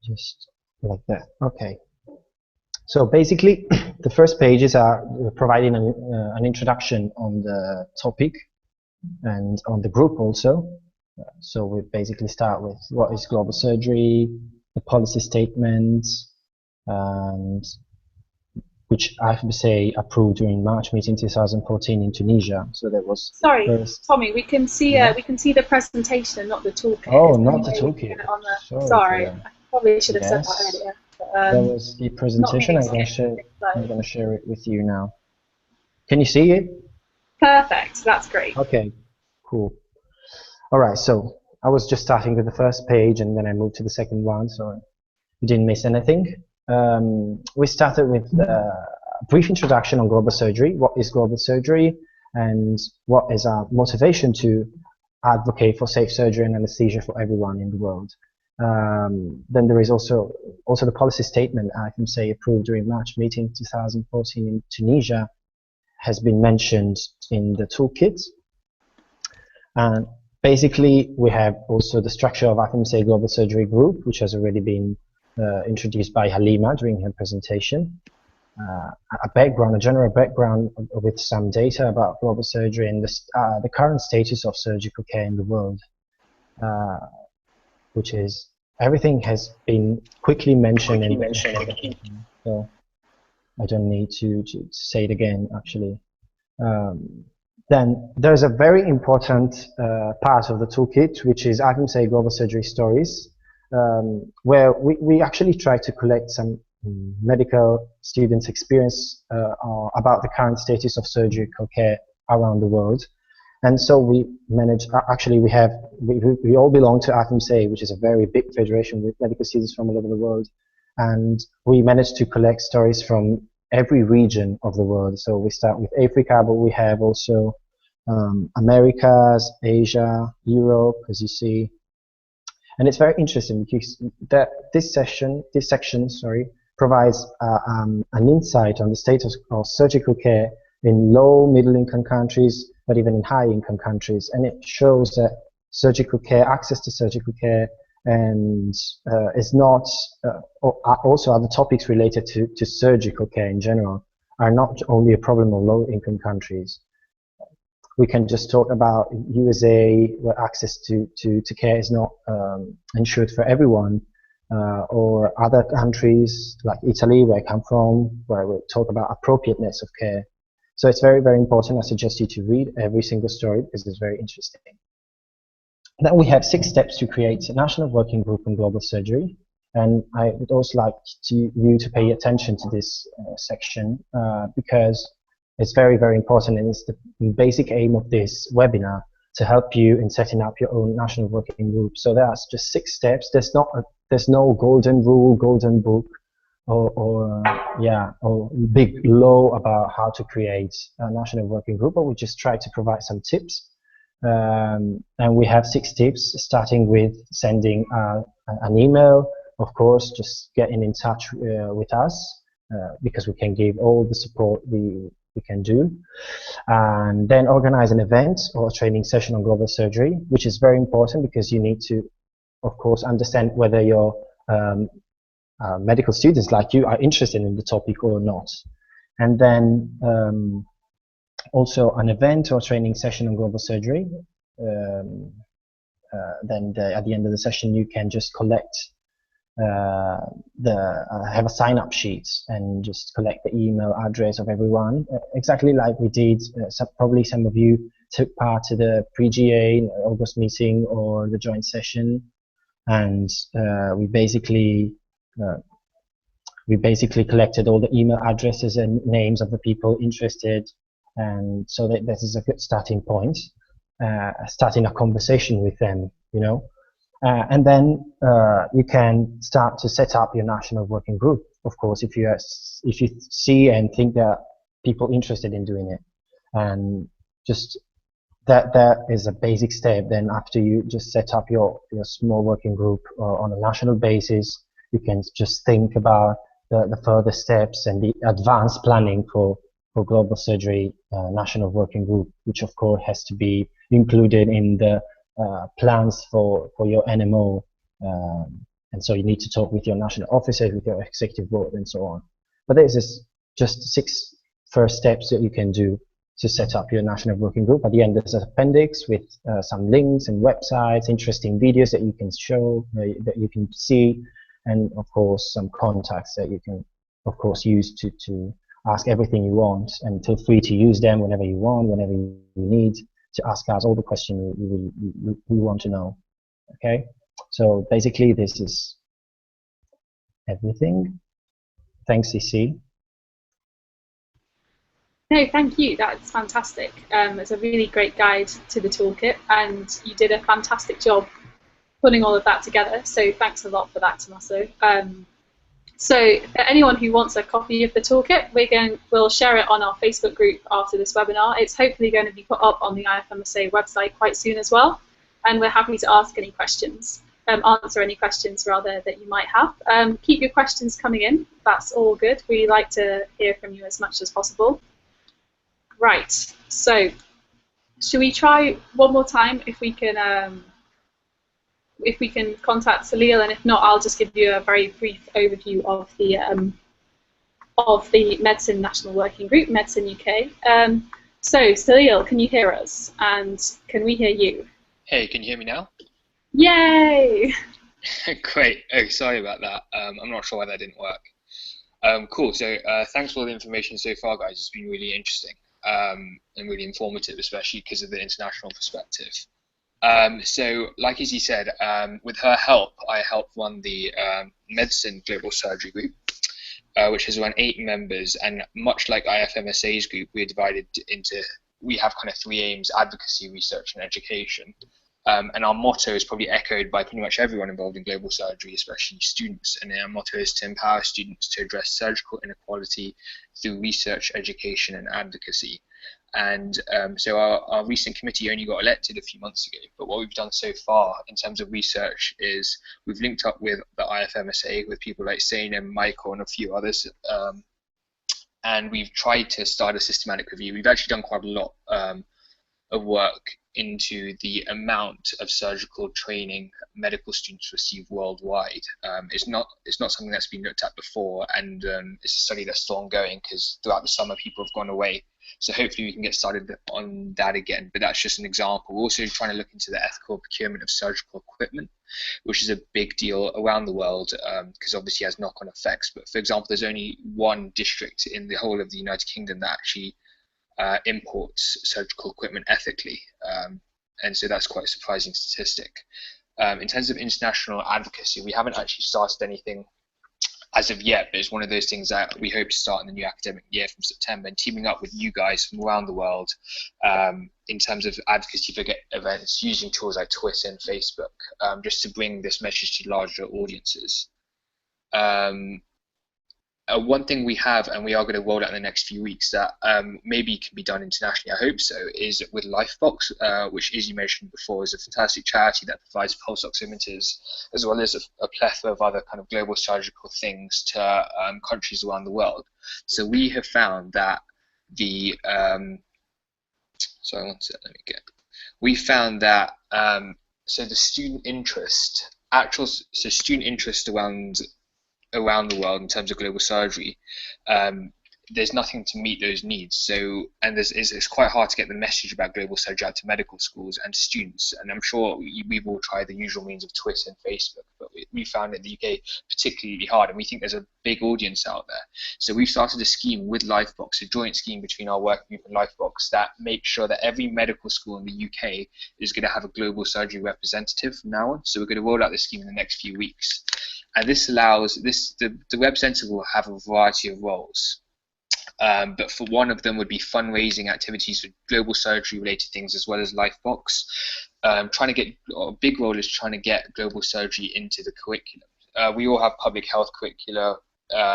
Just like that. Okay. So basically, the first pages are providing an introduction on the topic and on the group also. So we basically start with what is global surgery, the policy statement, and which IFMSA approved during March meeting 2014 in Tunisia. So that was sorry, first. Tommy. We can see the presentation and not the toolkit. Oh, not the toolkit. Sorry, I probably should have said that earlier. But, that was the presentation. I'm going to share it with you now. Can you see it? Perfect. That's great. Okay. Cool. All right. So I was just starting with the first page, and then I moved to the second one, so you didn't miss anything. We started with a brief introduction on global surgery. What is global surgery, and what is our motivation to advocate for safe surgery and anesthesia for everyone in the world. Then there is also the policy statement IFMSA approved during March meeting 2014 in Tunisia has been mentioned in the toolkit. And basically, we have also the structure of IFMSA Global Surgery Group, which has already been introduced by Haleema during her presentation. A general background with some data about global surgery and the current status of surgical care in the world, which is everything has been quickly mentioned. So I don't need to say it again, actually. Then there's a very important part of the toolkit, which is IFMSA Global Surgery Stories, where we actually try to collect some medical students' experience about the current status of surgical care around the world. And so we manage, actually we all belong to IFMSA, which is a very big federation with medical students from all over the world. And we managed to collect stories from every region of the world. So we start with Africa, but we have also Americas, Asia, Europe, as you see. And it's very interesting because this section, provides an insight on the status of surgical care in low, middle-income countries, but even in high-income countries. And it shows that surgical care, access to surgical care, and is not, also other topics related to surgical care in general, are not only a problem of low-income countries. We can just talk about USA, where access to care is not ensured for everyone, or other countries like Italy, where I come from, where we talk about appropriateness of care. So it's very, very important. I suggest you to read every single story because it's very interesting. Then we have 6 steps to create a national working group on global surgery. And I would also like you to pay attention to this section because it's very, very important, and it's the basic aim of this webinar to help you in setting up your own national working group. So that's just 6 steps. There's no golden rule, golden book, or big law about how to create a national working group, but we just try to provide some tips. And we have 6 tips, starting with sending an email, of course, just getting in touch with us, because we can give all the support we can do. And then organize an event or a training session on global surgery, which is very important because you need to, of course, understand whether your medical students like you are interested in the topic or not. And then also an event or training session on global surgery. Then at the end of the session, you can just collect have a sign-up sheet and just collect the email address of everyone, exactly like we did. Probably some of you took part to the pre-GA August meeting or the joint session, and we basically collected all the email addresses and names of the people interested, and so that this is a good starting point, starting a conversation with them, you know. And then you can start to set up your national working group. Of course, if you see and think there are people interested in doing it, and just that is a basic step. Then after you just set up your small working group on a national basis, you can just think about the further steps and the advanced planning for global surgery national working group, which of course has to be included in the plans for your NMO, and so you need to talk with your national officers, with your executive board, and so on. But this is just 6 first steps that you can do to set up your national working group. At the end, there's an appendix with some links and websites, interesting videos that you can show, that you can see, and of course some contacts that you can, of course, use to ask everything you want, and feel free to use them whenever you want, whenever you need, to ask us all the questions we want to know. Okay, so basically this is everything. Thanks, Issy. No, thank you. That's fantastic. It's a really great guide to the toolkit, and you did a fantastic job putting all of that together. So thanks a lot for that, Tommaso. So for anyone who wants a copy of the toolkit, we'll share it on our Facebook group after this webinar. It's hopefully going to be put up on the IFMSA website quite soon as well, and we're happy to ask any questions, answer any questions rather that you might have. Keep your questions coming in. That's all good. We like to hear from you as much as possible. Right. So should we try one more time if we can contact Salil, and if not, I'll just give you a very brief overview of the Medsin National Working Group, Medsin UK. So Salil, can you hear us, and can we hear you? Hey, can you hear me now? Yay! Great. Oh, sorry about that. I'm not sure why that didn't work. Cool. So thanks for all the information so far, guys. It's been really interesting and really informative, especially because of the international perspective. So, like Issy said, with her help, I helped run the Medsin Global Surgery Group, which has around 8 members. And much like IFMSA's group, we're divided into, we have kind of 3 aims: advocacy, research, and education. And our motto is probably echoed by pretty much everyone involved in global surgery, especially students. And our motto is to empower students to address surgical inequality through research, education, and advocacy. And so our recent committee only got elected a few months ago, but what we've done so far in terms of research is we've linked up with the IFMSA, with people like Sane and Michael and a few others, and we've tried to start a systematic review. We've actually done quite a lot of work into the amount of surgical training medical students receive worldwide. It's not something that's been looked at before, and it's a study that's still ongoing because throughout the summer people have gone away. So hopefully we can get started on that again, but that's just an example. We're also trying to look into the ethical procurement of surgical equipment, which is a big deal around the world because obviously it has knock-on effects. But for example, there's only one district in the whole of the United Kingdom that actually imports surgical equipment ethically, and so that's quite a surprising statistic. In terms of international advocacy, we haven't actually started anything as of yet, but it's one of those things that we hope to start in the new academic year from September, and teaming up with you guys from around the world in terms of advocacy for events, using tools like Twitter and Facebook, just to bring this message to larger audiences. One thing we have, and we are going to roll out in the next few weeks, that maybe can be done internationally, I hope so, is with Lifebox, which, as you mentioned before, is a fantastic charity that provides pulse oximeters, as well as a plethora of other kind of global surgical things to countries around the world. So we have found that the, we found that, so the student interest, student interest around the world in terms of global surgery, there's nothing to meet those needs. So, and it's quite hard to get the message about global surgery out to medical schools and students. And I'm sure we've all tried the usual means of Twitter and Facebook, but we found it in the UK particularly hard, and we think there's a big audience out there. So we've started a scheme with Lifebox, a joint scheme between our working group and Lifebox, that makes sure that every medical school in the UK is going to have a global surgery representative from now on. So we're going to roll out this scheme in the next few weeks. And this allows the representative will have a variety of roles, but for one of them would be fundraising activities for global surgery related things, as well as Lifebox. Trying to get, a big role is trying to get global surgery into the curriculum. We all have public health curricula,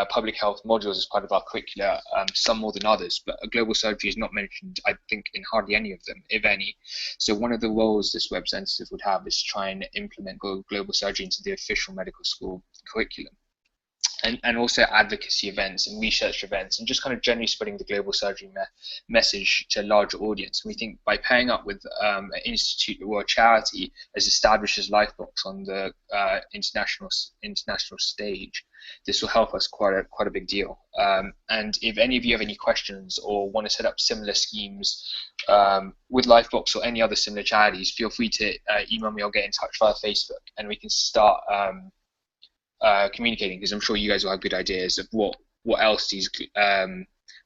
public health modules as part of our curricula, some more than others, but global surgery is not mentioned, I think, in hardly any of them, if any. So one of the roles this representative would have is try and implement global surgery into the official medical school curriculum. And also advocacy events and research events, and just kind of generally spreading the global surgery message to a larger audience. And we think by pairing up with an institute or a charity as established as Lifebox on the international stage, this will help us quite a big deal. And if any of you have any questions or want to set up similar schemes with Lifebox or any other similar charities, feel free to email me or get in touch via Facebook, and we can start communicating, because I'm sure you guys will have good ideas of what else these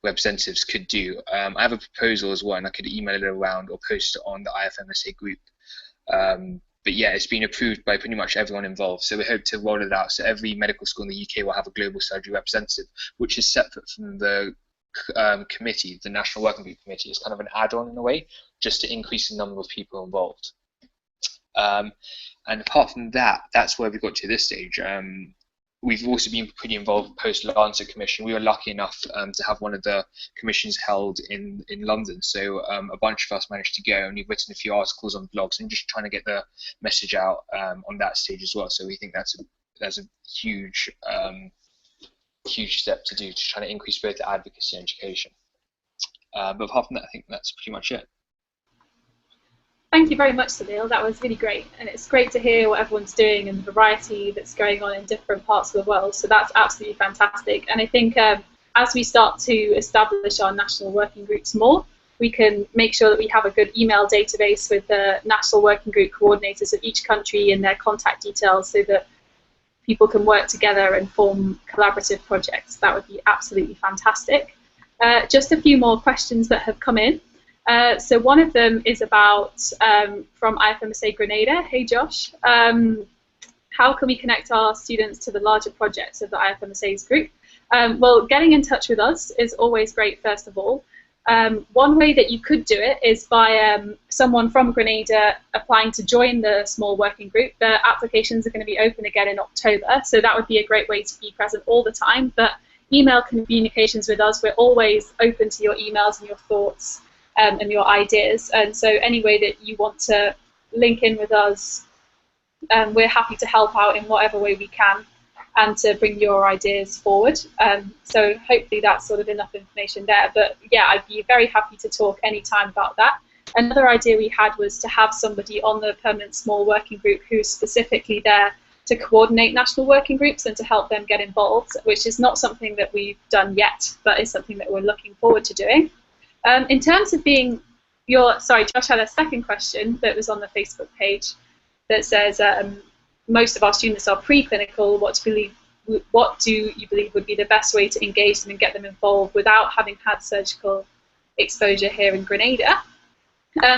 representatives could do. I have a proposal as well, and I could email it around or post it on the IFMSA group. But yeah, it's been approved by pretty much everyone involved, so we hope to roll it out. So every medical school in the UK will have a global surgery representative, which is separate from the committee, the National Working Group Committee. It's kind of an add-on in a way, just to increase the number of people involved. And apart from that, that's where we got to this stage. We've also been pretty involved post-Lancet Commission. We were lucky enough to have one of the commissions held in London, so a bunch of us managed to go, and we've written a few articles on blogs and just trying to get the message out on that stage as well. So we think that's a huge step to do, to try to increase both the advocacy and education. But apart from that, I think that's pretty much it. Thank you very much, Salil. That was really great, and it's great to hear what everyone's doing and the variety that's going on in different parts of the world. So that's absolutely fantastic. And I think as we start to establish our national working groups more, we can make sure that we have a good email database with the national working group coordinators of each country and their contact details, so that people can work together and form collaborative projects. That would be absolutely fantastic. Just a few more questions that have come in. So one of them is about from IFMSA Grenada. Hey Josh, how can we connect our students to the larger projects of the IFMSA's group? Well, getting in touch with us is always great, first of all. One way that you could do it is by someone from Grenada applying to join the small working group. The applications are going to be open again in October, so that would be a great way to be present all the time. But email communications with us, we're always open to your emails and your thoughts and your ideas. And so any way that you want to link in with us, we're happy to help out in whatever way we can and to bring your ideas forward. So hopefully that's sort of enough information there. But yeah, I'd be very happy to talk anytime about that. Another idea we had was to have somebody on the permanent small working group who's specifically there to coordinate national working groups and to help them get involved, which is not something that we've done yet, but is something that we're looking forward to doing. In terms of being sorry, Josh had a second question that was on the Facebook page that says, most of our students are preclinical. What do you believe would be the best way to engage them and get them involved without having had surgical exposure here in Grenada?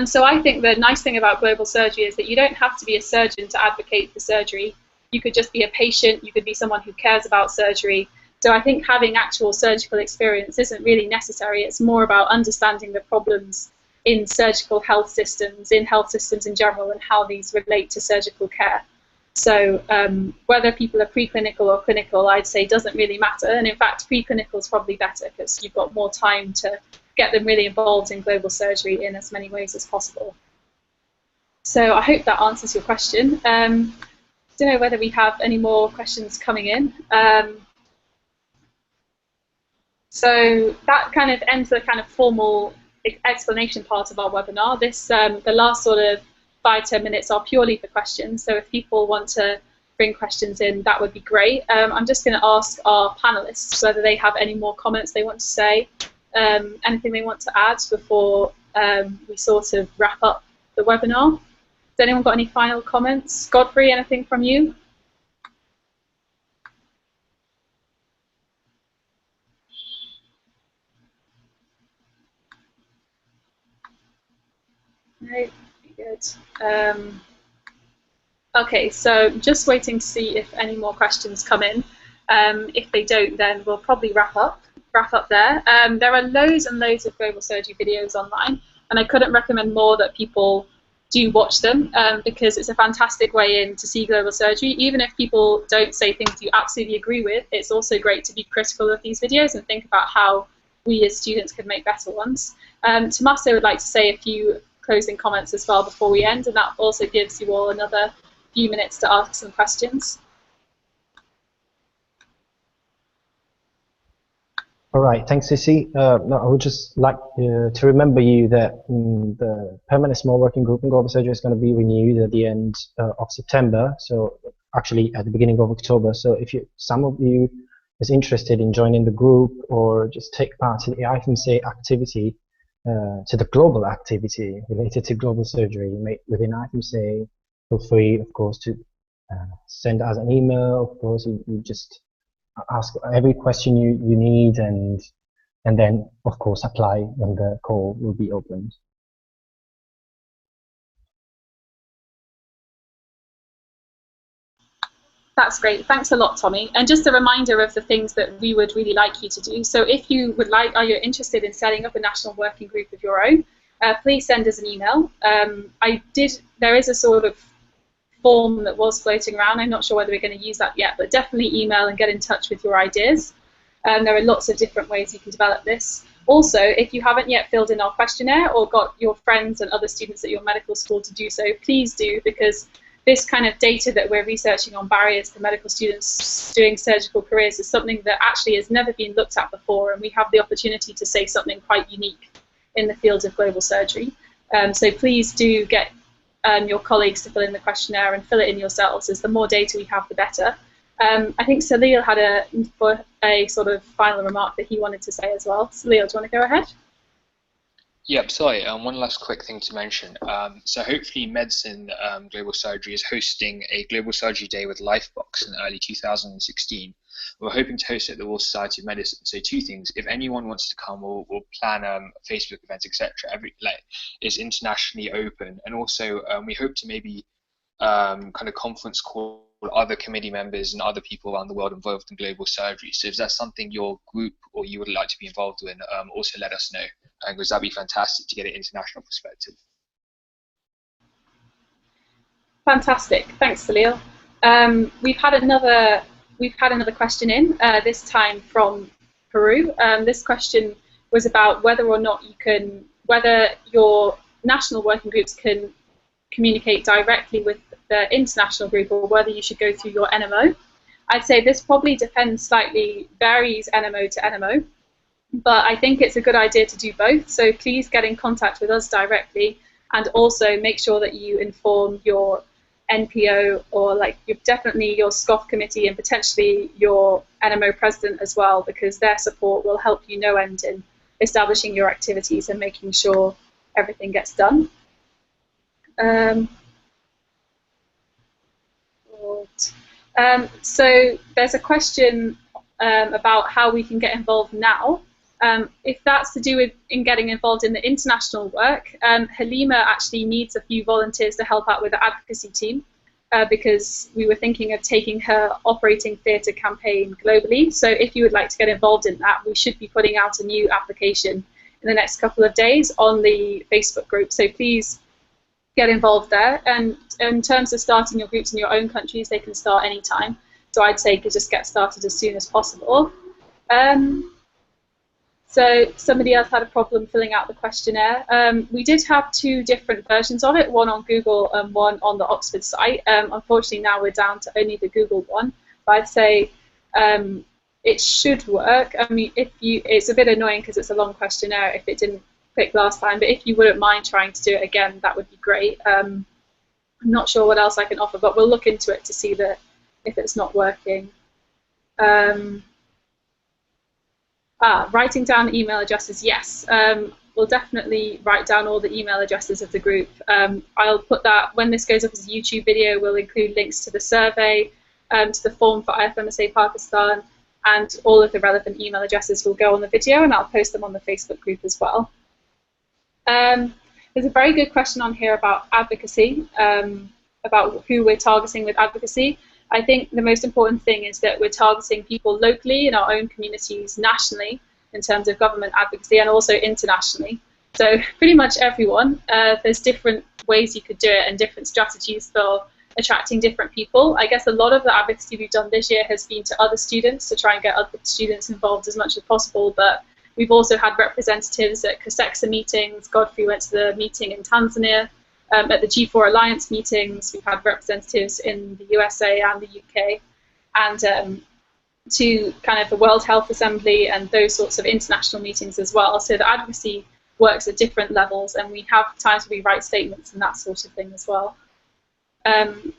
So I think the nice thing about global surgery is that you don't have to be a surgeon to advocate for surgery. You could just be a patient. You could be someone who cares about surgery. So I think having actual surgical experience isn't really necessary. It's more about understanding the problems in surgical health systems, in health systems in general, and how these relate to surgical care. So whether people are preclinical or clinical, I'd say doesn't really matter. And in fact, preclinical is probably better because you've got more time to get them really involved in global surgery in as many ways as possible. So I hope that answers your question. Don't know whether we have any more questions coming in. So that kind of ends the kind of formal explanation part of our webinar. This, the last sort of 5-10 minutes are purely for questions. So if people want to bring questions in, that would be great. I'm just going to ask our panelists whether they have any more comments they want to say, anything they want to add before we sort of wrap up the webinar. Has anyone got any final comments? Godfrey, anything from you? No, good. Okay, so just waiting to see if any more questions come in. If they don't, then we'll probably wrap up there. There are loads and loads of global surgery videos online, and I couldn't recommend more that people do watch them because it's a fantastic way in to see global surgery. Even if people don't say things you absolutely agree with, it's also great to be critical of these videos and think about how we as students could make better ones. Tommaso would like to say a few closing comments as well before we end, and that also gives you all another few minutes to ask some questions. All right, thanks, Issy. No, I would just like to remember you that the permanent small working group in global surgery is going to be renewed at the end of September, so actually at the beginning of October. So if some of you is interested in joining the group or just take part in the IFMSA activity, to the global activity related to global surgery made within IFMSA, feel free, of course, to send us an email. Of course, you just ask every question you need, and then of course apply when the call will be opened. That's great. Thanks a lot, Tommy. And just a reminder of the things that we would really like you to do. So if you would like, are you interested in setting up a national working group of your own, please send us an email. There is a sort of form that was floating around. I'm not sure whether we're going to use that yet, but definitely email and get in touch with your ideas. There are lots of different ways you can develop this. Also, if you haven't yet filled in our questionnaire or got your friends and other students at your medical school to do so, please do, because this kind of data that we're researching on barriers for medical students doing surgical careers is something that actually has never been looked at before, and we have the opportunity to say something quite unique in the field of global surgery. So please do get your colleagues to fill in the questionnaire and fill it in yourselves, as the more data we have, the better. I think Salil had a sort of final remark that he wanted to say as well. Salil, do you want to go ahead? Yep, sorry, one last quick thing to mention. So hopefully Medsin Global Surgery is hosting a Global Surgery Day with Lifebox in early 2016. We're hoping to host it at the Royal Society of Medicine. So two things: if anyone wants to come, we'll plan Facebook events, etc. It's internationally open, and also we hope to maybe kind of conference call other committee members and other people around the world involved in global surgery. So if that's something your group or you would like to be involved in, also let us know, because that'd be fantastic to get an international perspective. Fantastic, thanks, Salil. We've had another question in, this time from Peru. This question was about whether or not whether your national working groups can communicate directly with the international group, or whether you should go through your NMO. I'd say this probably depends slightly, varies NMO to NMO, but I think it's a good idea to do both. So please get in contact with us directly, and also make sure that you inform your NPO, or definitely your SCOF committee, and potentially your NMO president as well, because their support will help you no end in establishing your activities and making sure everything gets done. So there's a question about how we can get involved now. If that's to do with getting involved in the international work, Haleema actually needs a few volunteers to help out with the advocacy team, because we were thinking of taking her operating theatre campaign globally. So if you would like to get involved in that, we should be putting out a new application in the next couple of days on the Facebook group. So please get involved there. And in terms of starting your groups in your own countries, they can start anytime. So I'd say just get started as soon as possible. So somebody else had a problem filling out the questionnaire. We did have two different versions of it, one on Google and one on the Oxford site. Unfortunately, now we're down to only the Google one. But I'd say it should work. I mean, it's a bit annoying because it's a long questionnaire if it didn't click last time, but if you wouldn't mind trying to do it again, that would be great. I'm not sure what else I can offer, but we'll look into it to see that if it's not working. Writing down email addresses, yes. We'll definitely write down all the email addresses of the group. I'll put that, when this goes up as a YouTube video, we'll include links to the survey, to the form for IFMSA-Pakistan, and all of the relevant email addresses will go on the video, and I'll post them on the Facebook group as well. There's a very good question on here about advocacy, about who we're targeting with advocacy. I think the most important thing is that we're targeting people locally in our own communities, nationally, in terms of government advocacy, and also internationally. So pretty much everyone. There's different ways you could do it and different strategies for attracting different people. I guess a lot of the advocacy we've done this year has been to other students, to try and get other students involved as much as possible, but we've also had representatives at COSEXA meetings. Godfrey went to the meeting in Tanzania. At the G4 Alliance meetings, we've had representatives in the USA and the UK, and to kind of the World Health Assembly and those sorts of international meetings as well. So the advocacy works at different levels, and we have times where we write statements and that sort of thing as well.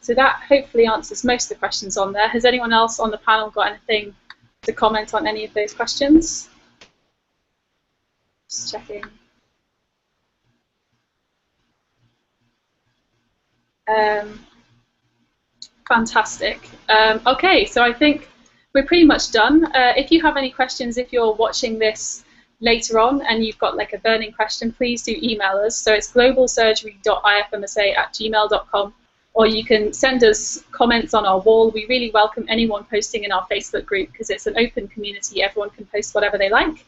So that hopefully answers most of the questions on there. Has anyone else on the panel got anything to comment on any of those questions? Just checking. Fantastic. Okay, so I think we're pretty much done. If you have any questions, if you're watching this later on and you've got like a burning question, please do email us. So it's globalsurgery.ifmsa@gmail.com, or you can send us comments on our wall. We really welcome anyone posting in our Facebook group because it's an open community. Everyone can post whatever they like.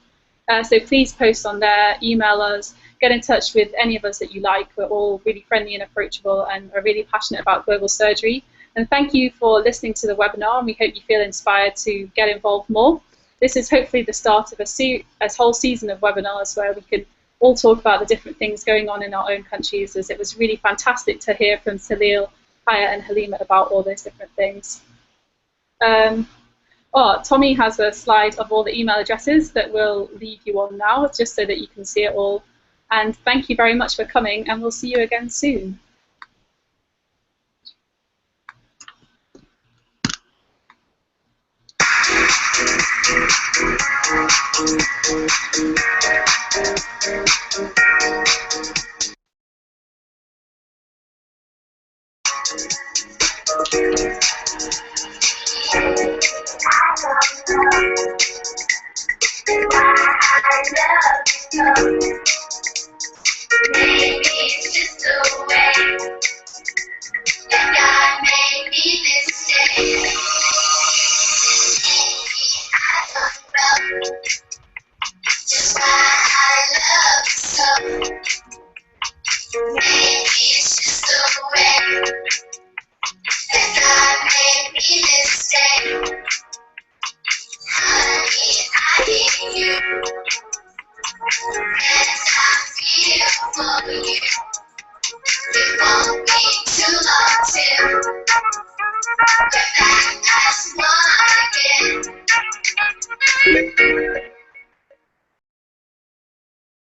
So please post on there, email us, get in touch with any of us that you like. We're all really friendly and approachable and are really passionate about global surgery. And thank you for listening to the webinar, and we hope you feel inspired to get involved more. This is hopefully the start of a whole season of webinars where we can all talk about the different things going on in our own countries, as it was really fantastic to hear from Salil, Haya and Haleema about all those different things. Tommy has a slide of all the email addresses that we'll leave you on now, just so that you can see it all. And thank you very much for coming, and we'll see you again soon. love you so. Maybe it's just the way that God made me this day. I don't know just why I love you so. Maybe it's just the way that God made me this day. Honey, I need you, as I feel for you. It won't be too long till we're back as one again.